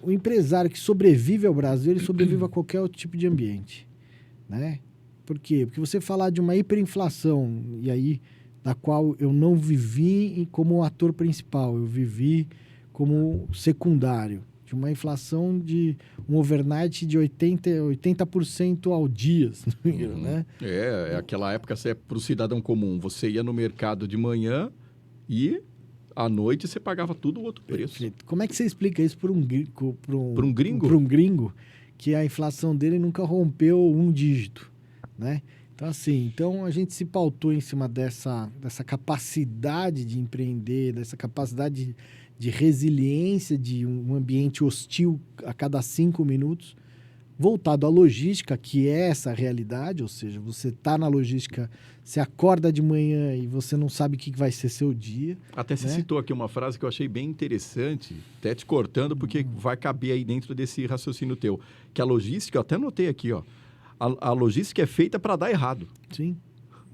o empresário que sobrevive ao Brasil, ele sobrevive a qualquer outro tipo de ambiente, né? Por quê? Porque você falar de uma hiperinflação, e aí, da qual eu não vivi como ator principal, eu vivi como secundário, de uma inflação de um overnight de 80% ao dia, né? É aquela época, para o cidadão comum, você ia no mercado de manhã e à noite você pagava tudo o outro preço. Perfeito. Como é que você explica isso para um gringo? Para um gringo, que a inflação dele nunca rompeu um dígito, né? Então, assim, a gente se pautou em cima dessa capacidade de empreender, dessa capacidade de resiliência de um ambiente hostil a cada 5 minutos, voltado à logística, que é essa realidade, ou seja, você está na logística, você acorda de manhã e você não sabe o que vai ser seu dia. Até você citou aqui uma frase que eu achei bem interessante, até te cortando, porque vai caber aí dentro desse raciocínio teu, que a logística, eu até notei aqui, ó, a logística é feita para dar errado. Sim,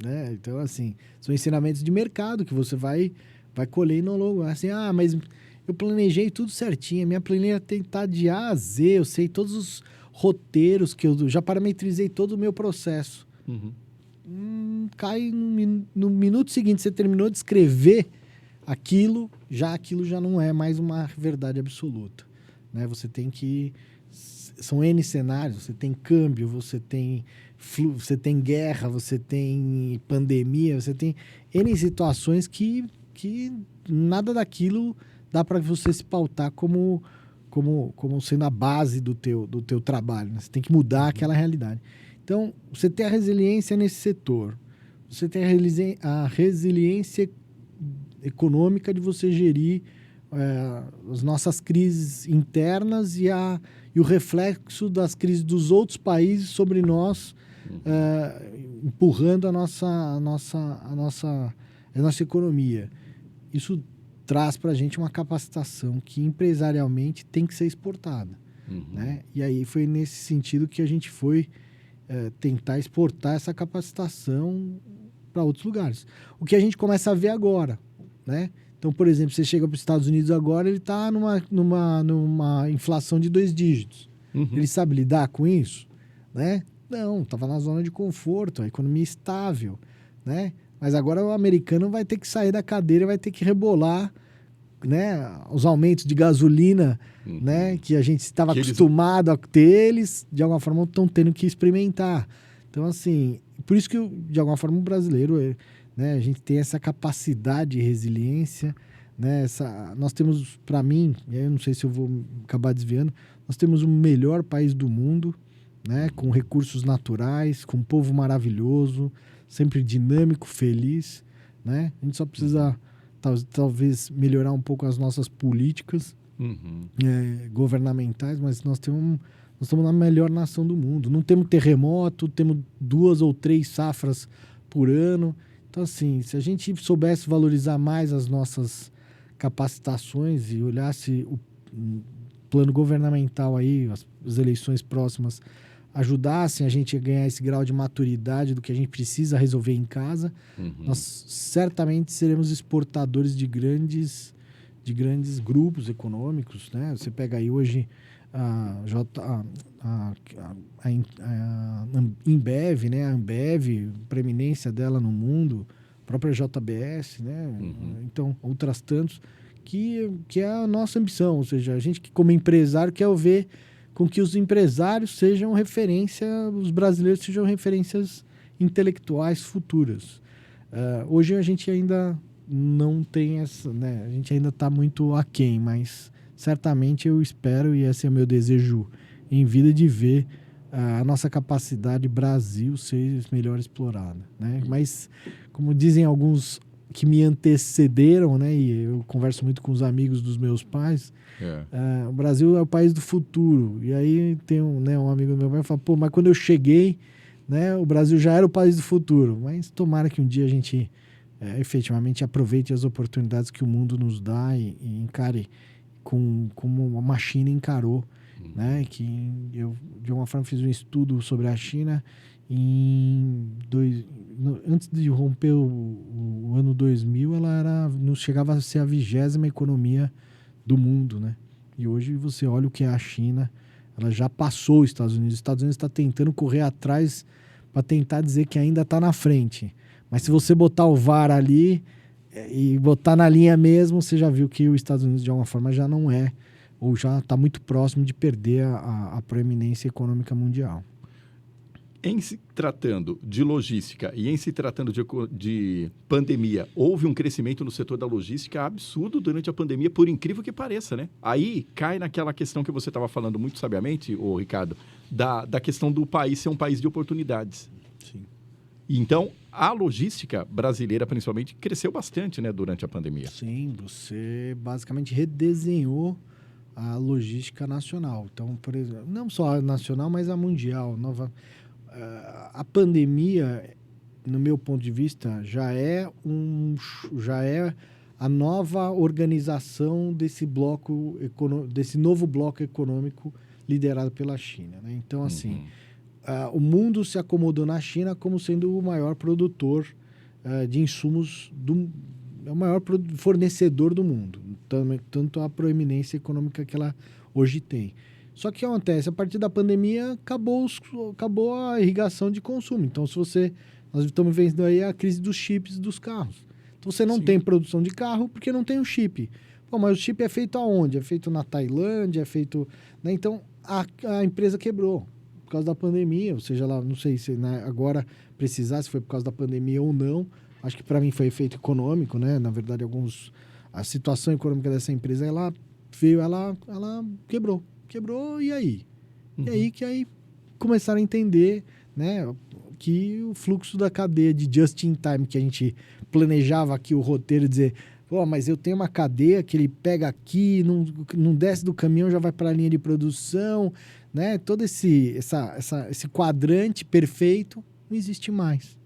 né? Então, assim, são ensinamentos de mercado que você vai colhendo ao longo. Assim, mas eu planejei tudo certinho, a minha planilha tem que estar de A a Z, eu sei todos os roteiros que eu já parametrizei todo o meu processo. Cai no minuto seguinte, você terminou de escrever aquilo já não é mais uma verdade absoluta, né? Você tem que... São N cenários, você tem câmbio, você tem guerra, você tem pandemia, você tem N situações que nada daquilo dá para você se pautar como sendo a base do teu trabalho, né? Você tem que mudar aquela realidade. Então, você tem a resiliência nesse setor, você tem a resiliência econômica de você gerir as nossas crises internas e o reflexo das crises dos outros países sobre nós, empurrando a nossa economia. Isso traz para a gente uma capacitação que empresarialmente tem que ser exportada, né? E aí foi nesse sentido que a gente foi tentar exportar essa capacitação para outros lugares. O que a gente começa a ver agora, né? Então, por exemplo, você chega para os Estados Unidos agora, ele está numa inflação de 2 dígitos. Ele sabe lidar com isso, né? Não, estava na zona de conforto, a economia estável, né? Mas agora o americano vai ter que sair da cadeira, vai ter que rebolar, né, os aumentos de gasolina, né, que a gente estava acostumado a ter, eles de alguma forma estão tendo que experimentar. Então, assim, por isso que de alguma forma o brasileiro, né, a gente tem essa capacidade de resiliência, né, nós temos, para mim, e aí eu não sei se eu vou acabar desviando, nós temos o melhor país do mundo, né? Com recursos naturais, com um povo maravilhoso, sempre dinâmico, feliz, né? A gente só precisa talvez melhorar um pouco as nossas políticas governamentais, mas nós estamos na melhor nação do mundo. Não temos terremoto, temos 2 ou 3 safras por ano. Então, assim, se a gente soubesse valorizar mais as nossas capacitações e olhasse o plano governamental aí, as eleições próximas, ajudassem a gente a ganhar esse grau de maturidade do que a gente precisa resolver em casa, nós certamente seremos exportadores de grandes grupos econômicos, né? Você pega aí hoje a Embev, né? A Ambev, preeminência dela no mundo, a própria JBS, né? Então, outras tantos, que é a nossa ambição, ou seja, a gente que como empresário quer ver com que os empresários sejam referência, os brasileiros sejam referências intelectuais futuras. Hoje a gente ainda não tem essa, né? A gente ainda está muito aquém, mas certamente eu espero, e esse é o meu desejo em vida, de ver a nossa capacidade Brasil ser melhor explorada, né? Mas, como dizem alguns que me antecederam, né? E eu converso muito com os amigos dos meus pais, o Brasil é o país do futuro. E aí tem um amigo do meu pai que fala, pô, mas quando eu cheguei, né, o Brasil já era o país do futuro. Mas tomara que um dia a gente efetivamente aproveite as oportunidades que o mundo nos dá e encare como a China encarou, né? Que eu, de alguma forma, fiz um estudo sobre a China antes de romper o ano 2000, ela chegava a ser a 20ª economia do mundo, né? E hoje você olha o que é a China, ela já passou os Estados Unidos. Os Estados Unidos está tentando correr atrás para tentar dizer que ainda está na frente. Mas se você botar o VAR ali e botar na linha mesmo, você já viu que os Estados Unidos, de alguma forma, já não é, ou já está muito próximo de perder a proeminência econômica mundial. Em se tratando de logística e em se tratando de pandemia, houve um crescimento no setor da logística absurdo durante a pandemia, por incrível que pareça, né? Aí cai naquela questão que você estava falando muito sabiamente, Ricardo, da questão do país ser um país de oportunidades. Sim. Então, a logística brasileira, principalmente, cresceu bastante, né, durante a pandemia. Sim, você basicamente redesenhou a logística nacional. Então, por exemplo, não só a nacional, mas a mundial. A pandemia, no meu ponto de vista, já é a nova organização desse novo bloco econômico liderado pela China, né? Então, assim, o mundo se acomodou na China como sendo o maior produtor de insumos, é o maior fornecedor do mundo, tanto a proeminência econômica que ela hoje tem. Só que o que acontece? A partir da pandemia, acabou a irrigação de consumo. Então, nós estamos vendo aí a crise dos chips dos carros. Então, você não tem produção de carro porque não tem o chip. Pô, mas o chip é feito aonde? É feito na Tailândia, é feito... Né? Então, a empresa quebrou por causa da pandemia. Ou seja, ela, não sei se agora precisar, se foi por causa da pandemia ou não. Acho que para mim foi efeito econômico, né? Na verdade, a situação econômica dessa empresa, ela quebrou. E aí? E aí que começaram a entender, né, que o fluxo da cadeia de just in time, que a gente planejava aqui o roteiro, dizer, pô, mas eu tenho uma cadeia que ele pega aqui, não desce do caminhão, já vai para a linha de produção, né? Todo esse quadrante perfeito não existe mais,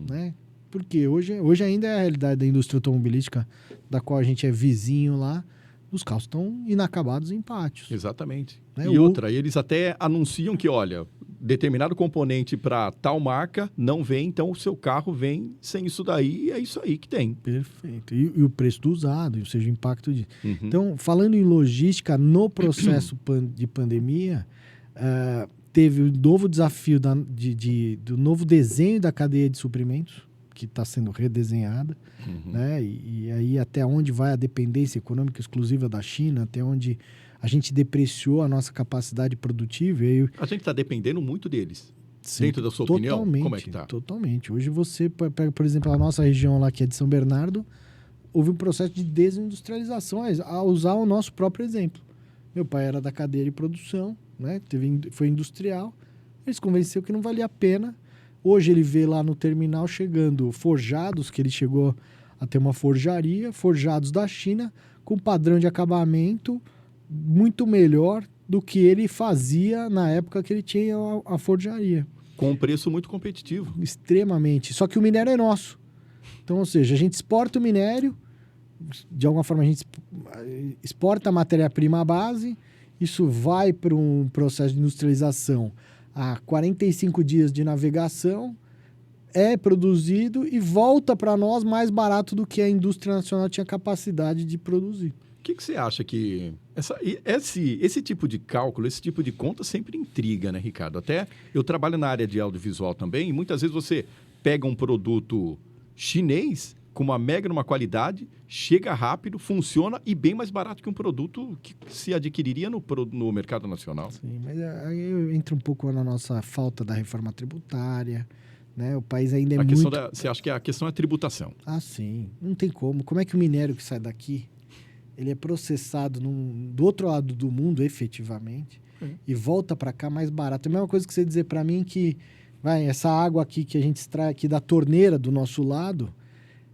né? Porque hoje ainda é a realidade da indústria automobilística, da qual a gente é vizinho lá. Os carros estão inacabados em pátios. Exatamente. Né? E eles até anunciam que, olha, determinado componente para tal marca não vem, então o seu carro vem sem isso daí, e é isso aí que tem. Perfeito. E o preço do usado, ou seja, o impacto disso. Então, falando em logística, no processo de pandemia, teve o novo desafio do novo desenho da cadeia de suprimentos, que está sendo redesenhada, né? E aí até onde vai a dependência econômica exclusiva da China, até onde a gente depreciou a nossa capacidade produtiva. A gente está dependendo muito deles. Sim, dentro da sua opinião, como é que está? Totalmente. Hoje você pega, por exemplo, a nossa região lá, que é de São Bernardo, houve um processo de desindustrialização, a usar o nosso próprio exemplo. Meu pai era da cadeia de produção, né? Foi industrial, Ele se convenceu que não valia a pena. Hoje ele vê lá no terminal chegando forjados, que ele chegou a ter uma forjaria, forjados da China, com padrão de acabamento muito melhor do que ele fazia na época que ele tinha a forjaria. Com um preço muito competitivo. Extremamente. Só que o minério é nosso. Então, ou seja, a gente exporta o minério, de alguma forma a gente exporta a matéria-prima à base, isso vai para um processo de industrialização a 45 dias de navegação, é produzido e volta para nós mais barato do que a indústria nacional tinha capacidade de produzir. O que você acha que... Esse tipo de cálculo, esse tipo de conta sempre intriga, né, Ricardo? Até eu trabalho na área de audiovisual também e muitas vezes você pega um produto chinês com uma qualidade, chega rápido, funciona e bem mais barato que um produto que se adquiriria no mercado nacional. Sim, mas aí entra um pouco na nossa falta da reforma tributária, né? O país ainda é muito... Você acha que a questão é a tributação? Ah, sim. Não tem como. Como é que o minério que sai daqui, ele é processado do outro lado do mundo, efetivamente, e volta para cá mais barato? É a mesma coisa que você dizer para mim que essa água aqui que a gente extrai aqui da torneira do nosso lado,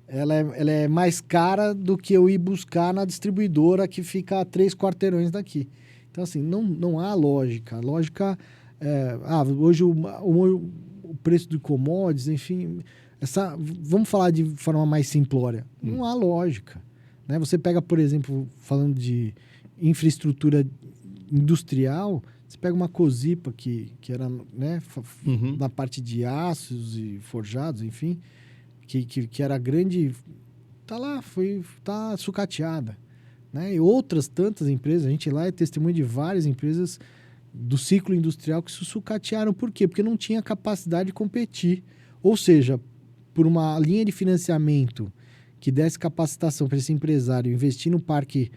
ela é mais cara do que eu ir buscar na distribuidora que fica a 3 quarteirões daqui. Então, assim, não há lógica. A lógica hoje o preço de commodities, enfim, vamos falar de forma mais simplória. Não há lógica. Né? Você pega, por exemplo, falando de infraestrutura industrial, você pega uma Cosipa que era, né, na parte de aços e forjados, enfim, que era grande, tá sucateada. Né? E outras tantas empresas, a gente lá é testemunho de várias empresas do ciclo industrial que se sucatearam. Por quê? Porque não tinha capacidade de competir. Ou seja, por uma linha de financiamento que desse capacitação para esse empresário investir no parque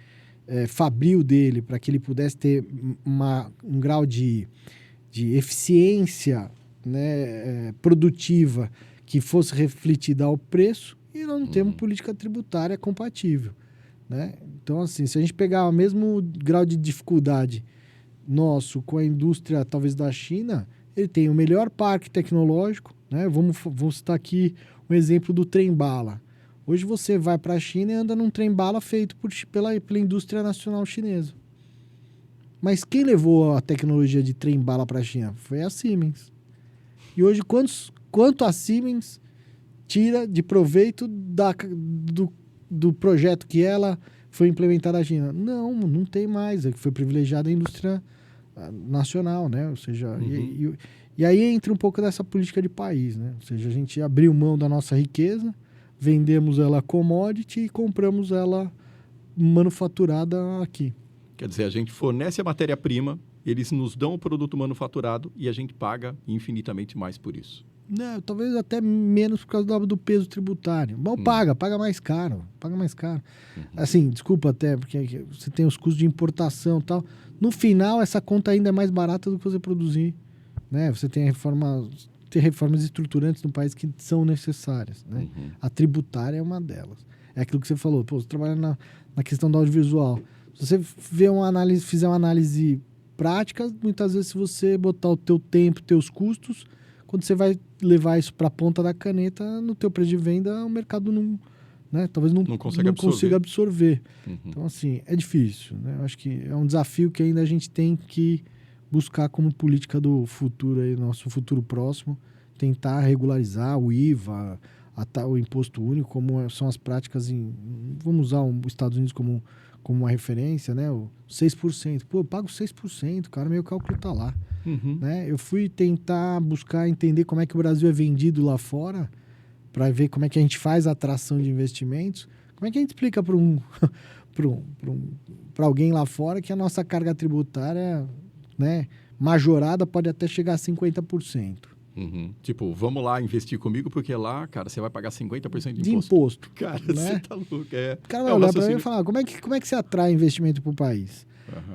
fabril dele, para que ele pudesse ter um grau de eficiência, né, produtiva que fosse refletida ao preço, e nós não temos política tributária compatível. Né? Então, assim, se a gente pegar o mesmo grau de dificuldade nosso com a indústria, talvez, da China, ele tem o melhor parque tecnológico. Né? Vamos citar aqui um exemplo do trem-bala. Hoje você vai para a China e anda num trem-bala feito pela indústria nacional chinesa. Mas quem levou a tecnologia de trem-bala para a China? Foi a Siemens. E hoje, quanto a Siemens tira de proveito do projeto que ela foi implementada na China? Não tem mais. Foi privilegiada a indústria nacional, né? Ou seja, e aí entra um pouco dessa política de país, né? Ou seja, a gente abriu mão da nossa riqueza, vendemos ela commodity e compramos ela manufaturada aqui. Quer dizer, a gente fornece a matéria-prima, eles nos dão o produto manufaturado e a gente paga infinitamente mais por isso. Não, talvez até menos por causa do peso tributário. Bom, paga mais caro. Assim, desculpa até, porque você tem os custos de importação e tal. No final, essa conta ainda é mais barata do que você produzir. Né? Você tem reformas estruturantes no país que são necessárias. Né? A tributária é uma delas. É aquilo que você falou, você trabalha na questão do audiovisual. Se você fizer uma análise prática, muitas vezes se você botar o teu tempo, teus custos, quando você vai levar isso para a ponta da caneta, no teu preço de venda, o mercado talvez não consiga absorver. Então, assim, é difícil. Né? Eu acho que é um desafio que ainda a gente tem que buscar como política do futuro, aí, nosso futuro próximo, tentar regularizar o IVA, o imposto único, como são as práticas vamos usar os Estados Unidos como uma referência, né? O 6%. Pô, eu pago 6%, cara, meu cálculo está lá. Né? Eu fui tentar buscar entender como é que o Brasil é vendido lá fora, para ver como é que a gente faz a atração de investimentos. Como é que a gente explica para alguém lá fora que a nossa carga tributária, né, majorada pode até chegar a 50%? Tipo, vamos lá investir comigo, porque lá, cara, você vai pagar 50% de imposto. Cara, né? Você tá louco. O cara vai olhar para mim e falar, como é que você atrai investimento para o país?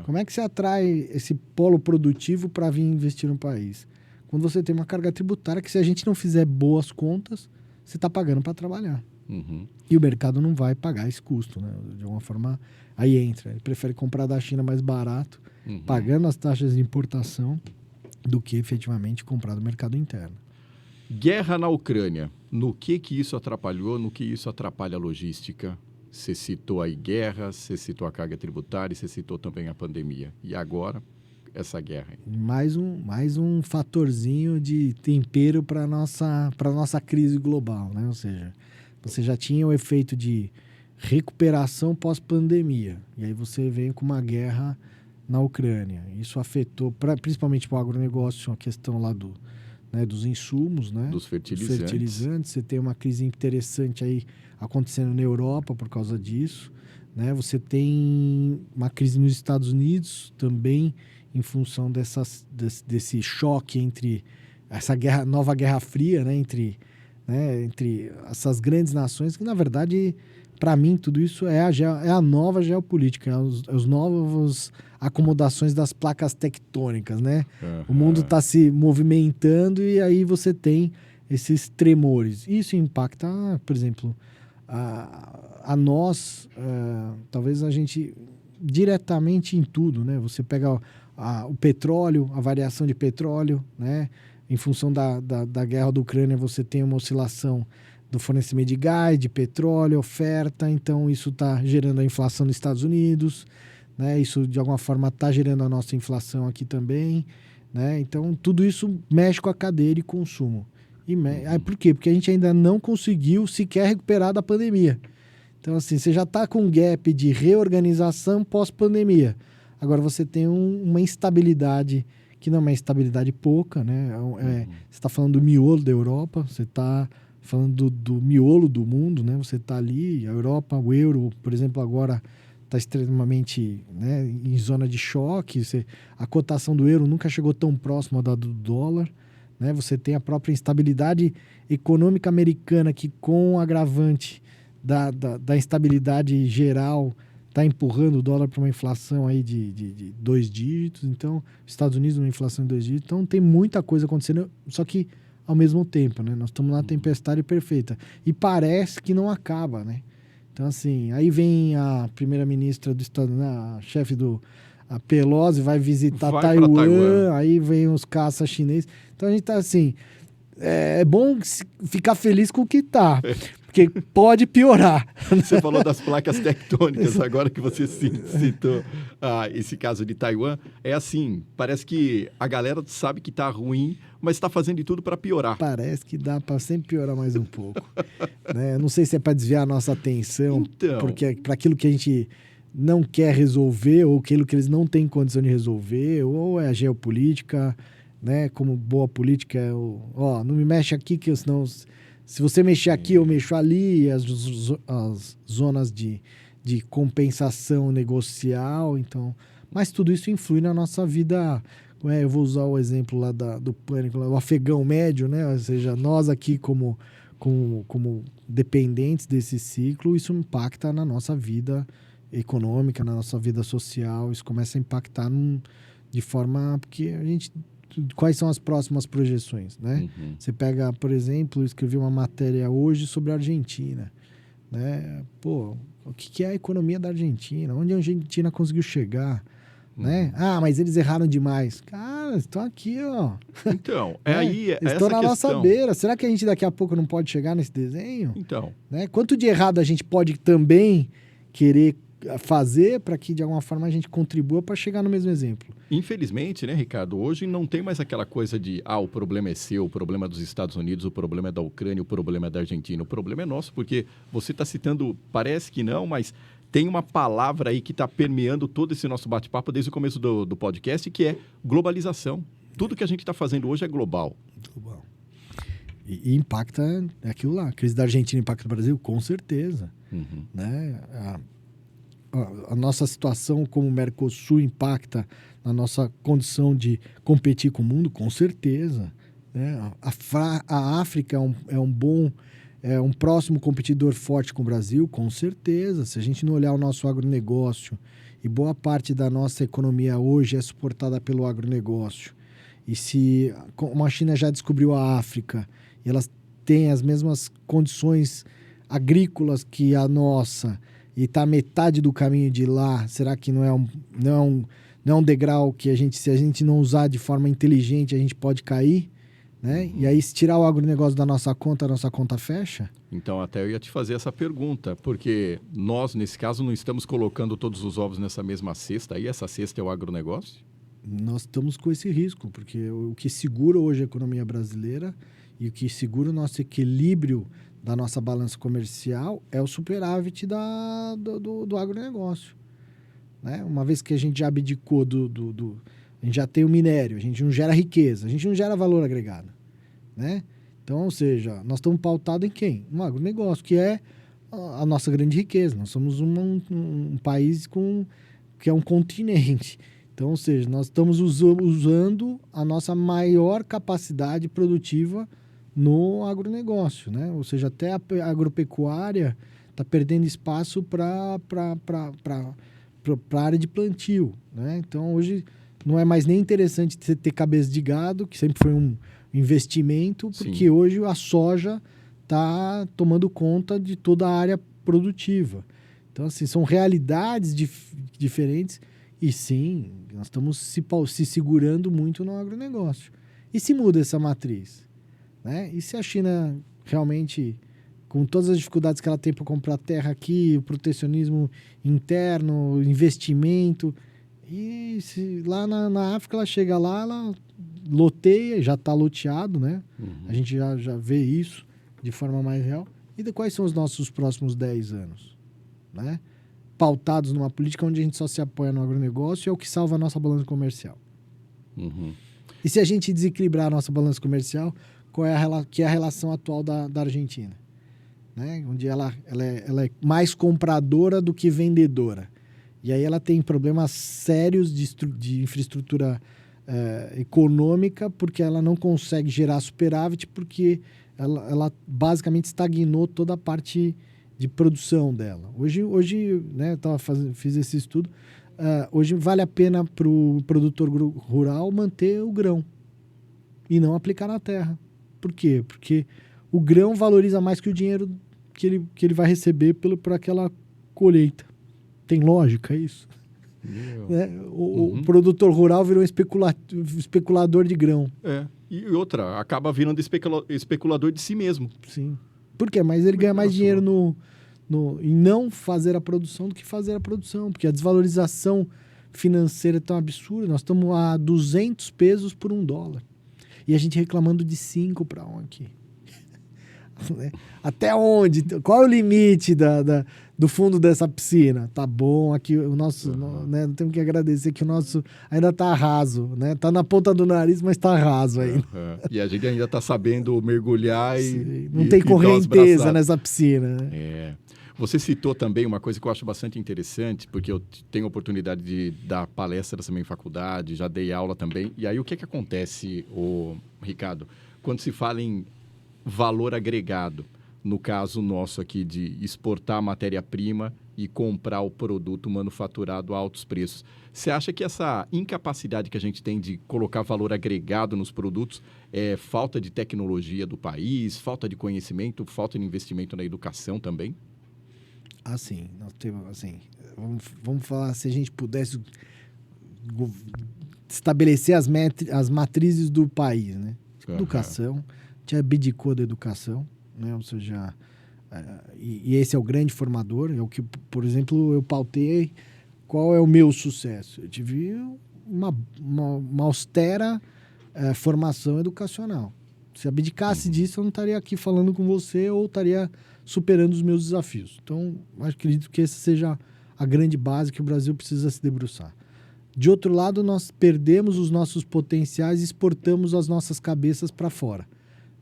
Como é que você atrai esse polo produtivo para vir investir no país? Quando você tem uma carga tributária que, se a gente não fizer boas contas, você está pagando para trabalhar. E o mercado não vai pagar esse custo, né? De alguma forma, aí entra. Ele prefere comprar da China mais barato, pagando as taxas de importação, do que efetivamente comprar do mercado interno. Guerra na Ucrânia. No que isso atrapalhou? No que isso atrapalha a logística? Você citou aí guerra, você citou a carga tributária, você citou também a pandemia. E agora, essa guerra aí? Mais um fatorzinho de tempero para a nossa crise global, né? Ou seja, você já tinha o efeito de recuperação pós-pandemia. E aí você vem com uma guerra na Ucrânia. Isso afetou, principalmente para o agronegócio, a questão lá dos insumos, né? Dos fertilizantes. Você tem uma crise interessante aí acontecendo na Europa por causa disso, né? Você tem uma crise nos Estados Unidos também em função desse choque entre essa nova Guerra Fria, né? Entre essas grandes nações, que na verdade, para mim, tudo isso é a nova geopolítica, os novos acomodações das placas tectônicas, né? Uhum. O mundo está se movimentando e aí você tem esses tremores. Isso impacta, por exemplo, a nós, talvez a gente, diretamente em tudo, né? Você pega o petróleo, a variação de petróleo, né? Em função da guerra da Ucrânia, você tem uma oscilação do fornecimento de gás, de petróleo, oferta, então isso está gerando a inflação nos Estados Unidos, né? Isso de alguma forma está gerando a nossa inflação aqui também, né? Então tudo isso mexe com a cadeia de consumo. Por quê? Porque a gente ainda não conseguiu sequer recuperar da pandemia. Então assim, você já está com um gap de reorganização pós-pandemia. Agora você tem uma instabilidade que não é uma instabilidade pouca, né? Você está falando do miolo da Europa, você está falando do miolo do mundo, né? Você está ali, a Europa, o euro, por exemplo, agora está extremamente, né, em zona de choque. A cotação do euro nunca chegou tão próximo da do dólar, né? Você tem a própria instabilidade econômica americana que, com o agravante da instabilidade geral, está empurrando o dólar para uma inflação aí de 2 dígitos. Então, Estados Unidos uma inflação de 2 dígitos. Então, tem muita coisa acontecendo, só que ao mesmo tempo, né? Nós estamos na tempestade perfeita. E parece que não acaba, né? Então, assim, aí vem a primeira-ministra do Estado, né? A chefe a Pelosi vai visitar Taiwan, aí vem os caças chineses. Então, a gente tá assim, é bom ficar feliz com o que tá, porque pode piorar. Você falou das placas tectônicas, agora que você citou esse caso de Taiwan. É assim, parece que a galera sabe que tá ruim, mas está fazendo de tudo para piorar. Parece que dá para sempre piorar mais um pouco. Né? Não sei se é para desviar a nossa atenção, porque para aquilo que a gente não quer resolver, ou aquilo que eles não têm condição de resolver, ou é a geopolítica, né? Como boa política é não me mexe aqui, que senão, se você mexer aqui, eu mexo ali, as zonas de compensação negocial, então... Mas tudo isso influi na nossa vida. Eu vou usar o exemplo lá do pânico, o afegão médio, né? Ou seja, nós aqui como dependentes desse ciclo, isso impacta na nossa vida econômica, na nossa vida social, isso começa a impactar de forma... Porque a gente... Quais são as próximas projeções, né? Uhum. Você pega, por exemplo, eu escrevi uma matéria hoje sobre a Argentina, né? Pô, o que é a economia da Argentina? Onde a Argentina conseguiu chegar? Né? Mas eles erraram demais. Cara, estão aqui, ó. Então, aí estão essa na questão. Nossa beira. Será que a gente daqui a pouco não pode chegar nesse desenho? Então. Né? Quanto de errado a gente pode também querer fazer para que, de alguma forma, a gente contribua para chegar no mesmo exemplo? Infelizmente, né, Ricardo, hoje não tem mais aquela coisa de o problema é seu, o problema é dos Estados Unidos, o problema é da Ucrânia, o problema é da Argentina. O problema é nosso, porque você está citando, parece que não, mas tem uma palavra aí que está permeando todo esse nosso bate-papo desde o começo do podcast, que é globalização. Tudo que a gente está fazendo hoje é global. Global. E impacta aquilo lá. A crise da Argentina impacta o Brasil? Com certeza. Uhum. Né? A nossa situação como Mercosul impacta na nossa condição de competir com o mundo? Com certeza. Né? A África é um próximo competidor forte com o Brasil? Com certeza. Se a gente não olhar o nosso agronegócio, e boa parte da nossa economia hoje é suportada pelo agronegócio, e se como a China já descobriu a África, e elas têm as mesmas condições agrícolas que a nossa, e está metade do caminho de lá, será que não não é um degrau que se a gente não usar de forma inteligente, a gente pode cair, né? E aí, se tirar o agronegócio da nossa conta, a nossa conta fecha. Então, até eu ia te fazer essa pergunta, porque nós, nesse caso, não estamos colocando todos os ovos nessa mesma cesta, aí essa cesta é o agronegócio? Nós estamos com esse risco, porque o que segura hoje a economia brasileira e o que segura o nosso equilíbrio da nossa balança comercial é o superávit do agronegócio. Né? Uma vez que a gente já abdicou a gente já tem o minério, a gente não gera riqueza, a gente não gera valor agregado. Né? Então, ou seja, nós estamos pautados em quem? No agronegócio, que é a nossa grande riqueza. Nós somos um país que é um continente. Então, ou seja, nós estamos usando a nossa maior capacidade produtiva no agronegócio, né? Ou seja, até a agropecuária está perdendo espaço para a área de plantio, né? Então, hoje não é mais nem interessante você ter cabeça de gado, que sempre foi um investimento, porque Sim. hoje a soja está tomando conta de toda a área produtiva. Então, assim, são realidades diferentes e, sim, nós estamos se segurando muito no agronegócio. E se muda essa matriz? Né? E se a China realmente, com todas as dificuldades que ela tem para comprar terra aqui, o protecionismo interno, investimento, e se lá na África ela chega lá, ela loteia, já está loteado, né? A gente já vê isso de forma mais real. E quais são os nossos próximos 10 anos? Né? Pautados numa política onde a gente só se apoia no agronegócio, é o que salva a nossa balança comercial. E se a gente desequilibrar a nossa balança comercial, qual é a relação atual da Argentina? Né? Onde ela é mais compradora do que vendedora. E aí ela tem problemas sérios de infraestrutura econômica, porque ela não consegue gerar superávit, porque ela basicamente estagnou toda a parte de produção dela. Hoje né, fiz esse estudo, hoje vale a pena para o produtor rural manter o grão e não aplicar na terra. Por quê? Porque o grão valoriza mais que o dinheiro que ele vai receber por aquela colheita. Tem lógica isso? Né? O produtor rural virou especulador de grão. E outra, acaba virando especulador de si mesmo. Sim. Por quê? Mas ele ganha mais dinheiro em não fazer a produção do que fazer a produção. Porque a desvalorização financeira é tão absurda. Nós estamos a 200 pesos por $1. E a gente reclamando de 5 para 1 aqui. Até onde? Qual é o limite do fundo dessa piscina? Tá bom, aqui o nosso... Né, temos que agradecer que o nosso ainda tá raso, né? Tá na ponta do nariz, mas tá raso ainda. E a gente ainda tá sabendo mergulhar e... Não tem correnteza nessa piscina. Né? Você citou também uma coisa que eu acho bastante interessante, porque eu tenho a oportunidade de dar palestras também em faculdade, já dei aula também. E aí o que acontece, Ricardo, quando se fala em valor agregado, no caso nosso aqui de exportar matéria-prima e comprar o produto manufaturado a altos preços. Você acha que essa incapacidade que a gente tem de colocar valor agregado nos produtos é falta de tecnologia do país, falta de conhecimento, falta de investimento na educação também? Assim, nós temos, vamos falar, se a gente pudesse estabelecer as matrizes do país, né? Educação, a gente abdicou da educação, né? Ou seja, e esse é o grande formador, é o que, por exemplo, eu pautei qual é o meu sucesso. Eu tive uma austera formação educacional. Se abdicasse disso, eu não estaria aqui falando com você ou estaria superando os meus desafios. Então, acredito que essa seja a grande base que o Brasil precisa se debruçar. De outro lado, nós perdemos os nossos potenciais e exportamos as nossas cabeças para fora.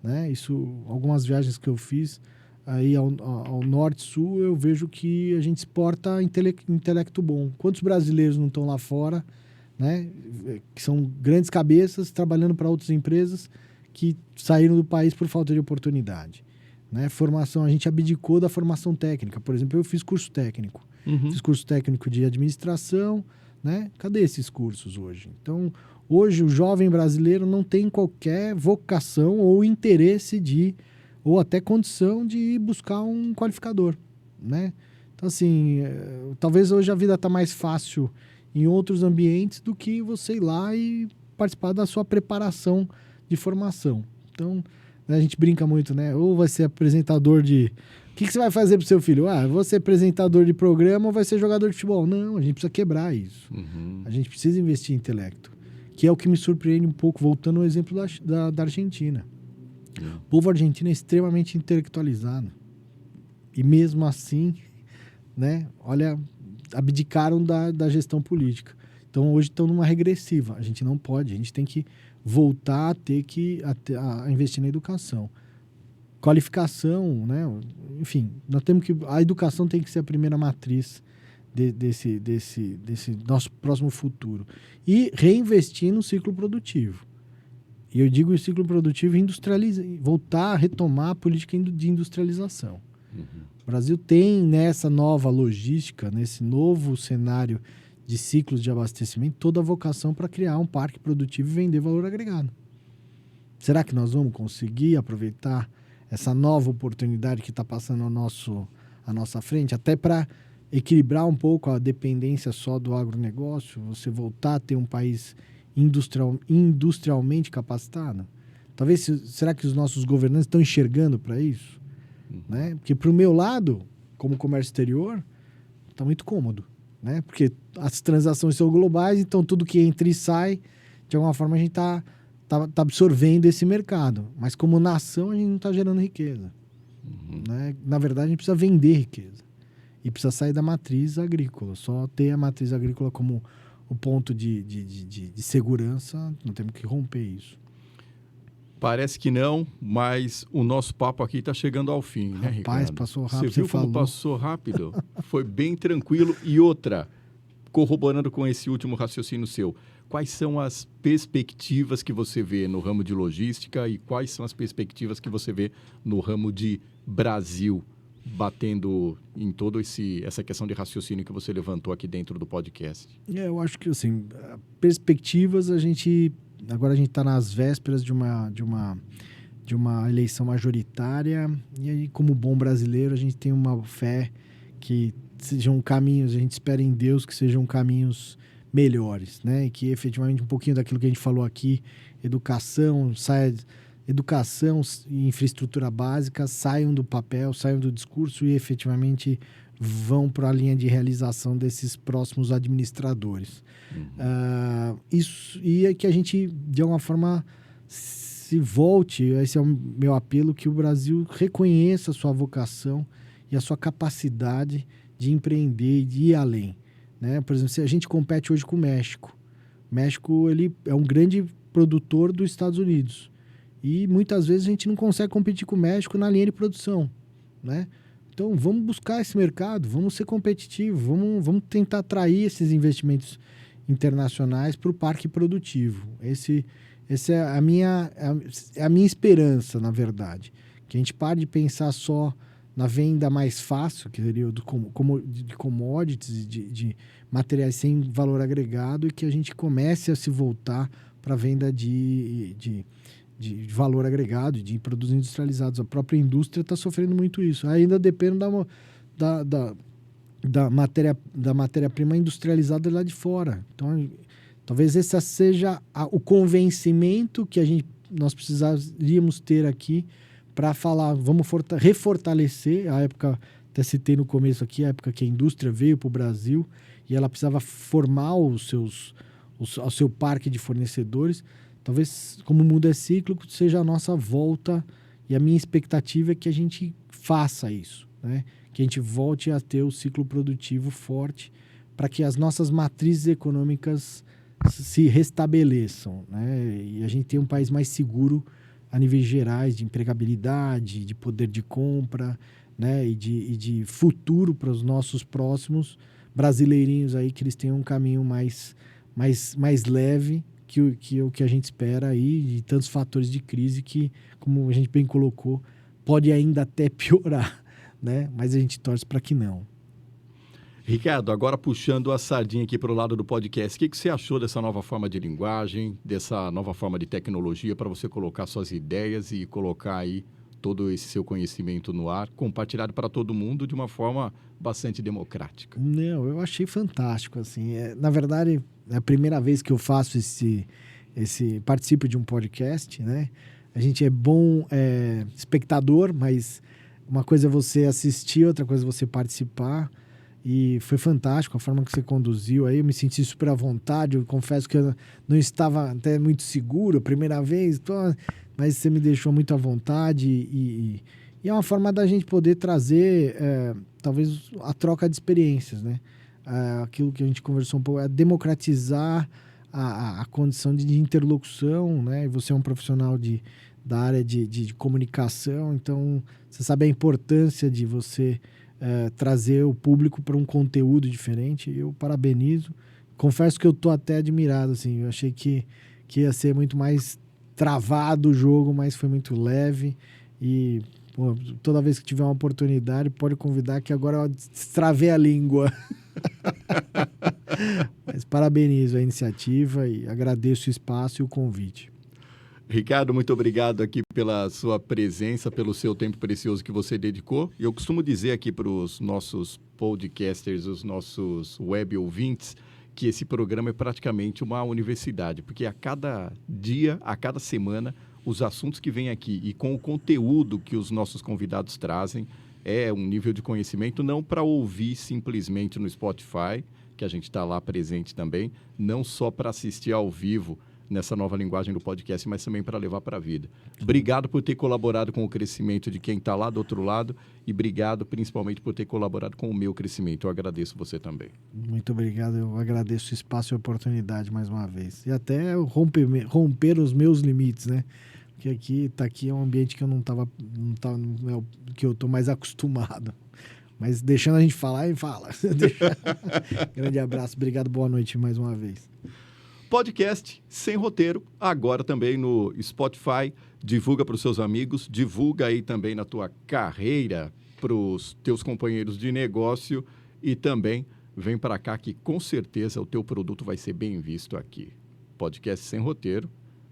Né? Isso, algumas viagens que eu fiz aí ao norte e sul, eu vejo que a gente exporta intelecto bom. Quantos brasileiros não estão lá fora, né? Que são grandes cabeças trabalhando para outras empresas que saíram do país por falta de oportunidade. Né? Formação, a gente abdicou da formação técnica. Por exemplo, eu fiz curso técnico. Fiz curso técnico de administração. Né? Cadê esses cursos hoje? Então, hoje o jovem brasileiro não tem qualquer vocação ou interesse ou até condição de ir buscar um qualificador. Né? Então, assim, talvez hoje a vida está mais fácil em outros ambientes do que você ir lá e participar da sua preparação de formação. Então, né, a gente brinca muito, né? Ou vai ser apresentador de... O que você vai fazer pro seu filho? Ah, vou ser apresentador de programa ou vai ser jogador de futebol? Não, a gente precisa quebrar isso. A gente precisa investir em intelecto. Que é o que me surpreende um pouco, voltando ao exemplo da Argentina. O povo argentino é extremamente intelectualizado. E mesmo assim, né, olha, abdicaram da gestão política. Então, hoje estão numa regressiva. A gente não pode, a gente tem que voltar a investir na educação. Qualificação, né? Enfim, nós temos que... A educação tem que ser a primeira matriz desse nosso próximo futuro. E reinvestir no ciclo produtivo. E eu digo o ciclo produtivo voltar a retomar a política de industrialização. O Brasil tem nessa nova logística, nesse novo cenário de ciclos de abastecimento, toda a vocação para criar um parque produtivo e vender valor agregado. Será que nós vamos conseguir aproveitar essa nova oportunidade que está passando à nossa frente, até para equilibrar um pouco a dependência só do agronegócio, você voltar a ter um país industrialmente capacitado? Talvez, será que os nossos governantes estão enxergando para isso? Né? Porque para o meu lado, como comércio exterior, está muito cômodo, né? Porque as transações são globais, então tudo que entra e sai, de alguma forma a gente está absorvendo esse mercado. Mas como nação, a gente não está gerando riqueza. Né? Na verdade, a gente precisa vender riqueza. E precisa sair da matriz agrícola. Só ter a matriz agrícola como o ponto de segurança, não temos que romper isso. Parece que não, mas o nosso papo aqui está chegando ao fim, né, Ricardo? Rapaz, passou rápido. Você viu como passou rápido? Foi bem tranquilo. E outra, corroborando com esse último raciocínio seu, quais são as perspectivas que você vê no ramo de logística e quais são as perspectivas que você vê no ramo de Brasil, batendo em toda essa questão de raciocínio que você levantou aqui dentro do podcast? Eu acho que, assim, perspectivas agora a gente está nas vésperas de uma eleição majoritária e aí, como bom brasileiro, a gente tem uma fé que sejam caminhos, a gente espera em Deus que sejam caminhos melhores, né? E que efetivamente um pouquinho daquilo que a gente falou aqui, educação e infraestrutura básica saiam do papel, saiam do discurso e efetivamente vão para a linha de realização desses próximos administradores. Isso, e é que a gente, de alguma forma, se volte, esse é o meu apelo, que o Brasil reconheça a sua vocação e a sua capacidade de empreender e de ir além. Né? Por exemplo, se a gente compete hoje com o México. O México ele é um grande produtor dos Estados Unidos. E muitas vezes a gente não consegue competir com o México na linha de produção. Né? Então, vamos buscar esse mercado, vamos ser competitivos, vamos tentar atrair esses investimentos internacionais para o parque produtivo. Essa é a minha esperança, na verdade. Que a gente pare de pensar só na venda mais fácil, que seria de commodities, de materiais sem valor agregado, e que a gente comece a se voltar para a venda de valor agregado, de produtos industrializados. A própria indústria está sofrendo muito isso. Ainda depende da matéria-prima industrializada lá de fora. Então, talvez esse seja o convencimento que nós precisaríamos ter aqui para falar, vamos refortalecer. A época, até citei no começo aqui, a época que a indústria veio para o Brasil e ela precisava formar o seu parque de fornecedores. Talvez, como o mundo é cíclico, seja a nossa volta, e a minha expectativa é que a gente faça isso, né? Que a gente volte a ter o ciclo produtivo forte para que as nossas matrizes econômicas se restabeleçam, né? E a gente tenha um país mais seguro a níveis gerais de empregabilidade, de poder de compra, né? E de futuro para os nossos próximos brasileirinhos aí, que eles tenham um caminho mais leve que o que a gente espera aí, de tantos fatores de crise que, como a gente bem colocou, pode ainda até piorar, né? Mas a gente torce para que não. Ricardo, agora puxando a sardinha aqui para o lado do podcast, o que você achou dessa nova forma de linguagem, dessa nova forma de tecnologia para você colocar suas ideias e colocar aí todo esse seu conhecimento no ar, compartilhado para todo mundo de uma forma bastante democrática. Não, eu achei fantástico, assim. Na verdade, é a primeira vez que eu faço participo de um podcast, né? A gente é bom espectador, mas uma coisa é você assistir, outra coisa é você participar. E foi fantástico a forma que você conduziu aí. Eu me senti super à vontade. Eu confesso que eu não estava até muito seguro a primeira vez, mas você me deixou muito à vontade. E é uma forma da gente poder trazer, talvez, a troca de experiências, né? Aquilo que a gente conversou um pouco, é democratizar a condição de interlocução, né? E você é um profissional da área de comunicação, então você sabe a importância de você trazer o público para um conteúdo diferente. Eu parabenizo. Confesso que eu tô até admirado, assim. Eu achei que ia ser muito mais travado o jogo, mas foi muito leve. E toda vez que tiver uma oportunidade, pode convidar, que agora eu destravei a língua. Mas parabenizo a iniciativa e agradeço o espaço e o convite. Ricardo, muito obrigado aqui pela sua presença, pelo seu tempo precioso que você dedicou. E eu costumo dizer aqui para os nossos podcasters, os nossos web ouvintes, que esse programa é praticamente uma universidade, porque a cada dia, a cada semana, os assuntos que vêm aqui e com o conteúdo que os nossos convidados trazem é um nível de conhecimento não para ouvir simplesmente no Spotify, que a gente está lá presente também, não só para assistir ao vivo nessa nova linguagem do podcast, mas também para levar para a vida. Obrigado por ter colaborado com o crescimento de quem está lá do outro lado e obrigado principalmente por ter colaborado com o meu crescimento. Eu agradeço você também. Muito obrigado, eu agradeço o espaço e a oportunidade mais uma vez. E até romper os meus limites, né? Porque aqui é um ambiente que eu não é que eu estou mais acostumado. Mas deixando a gente falar, fala. Grande abraço, obrigado, boa noite mais uma vez. Podcast Sem Roteiro, agora também no Spotify. Divulga para os seus amigos, divulga aí também na tua carreira para os teus companheiros de negócio e também vem para cá que com certeza o teu produto vai ser bem visto aqui. Podcast Sem Roteiro,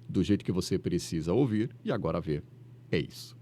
do jeito que você precisa ouvir e agora ver. É isso.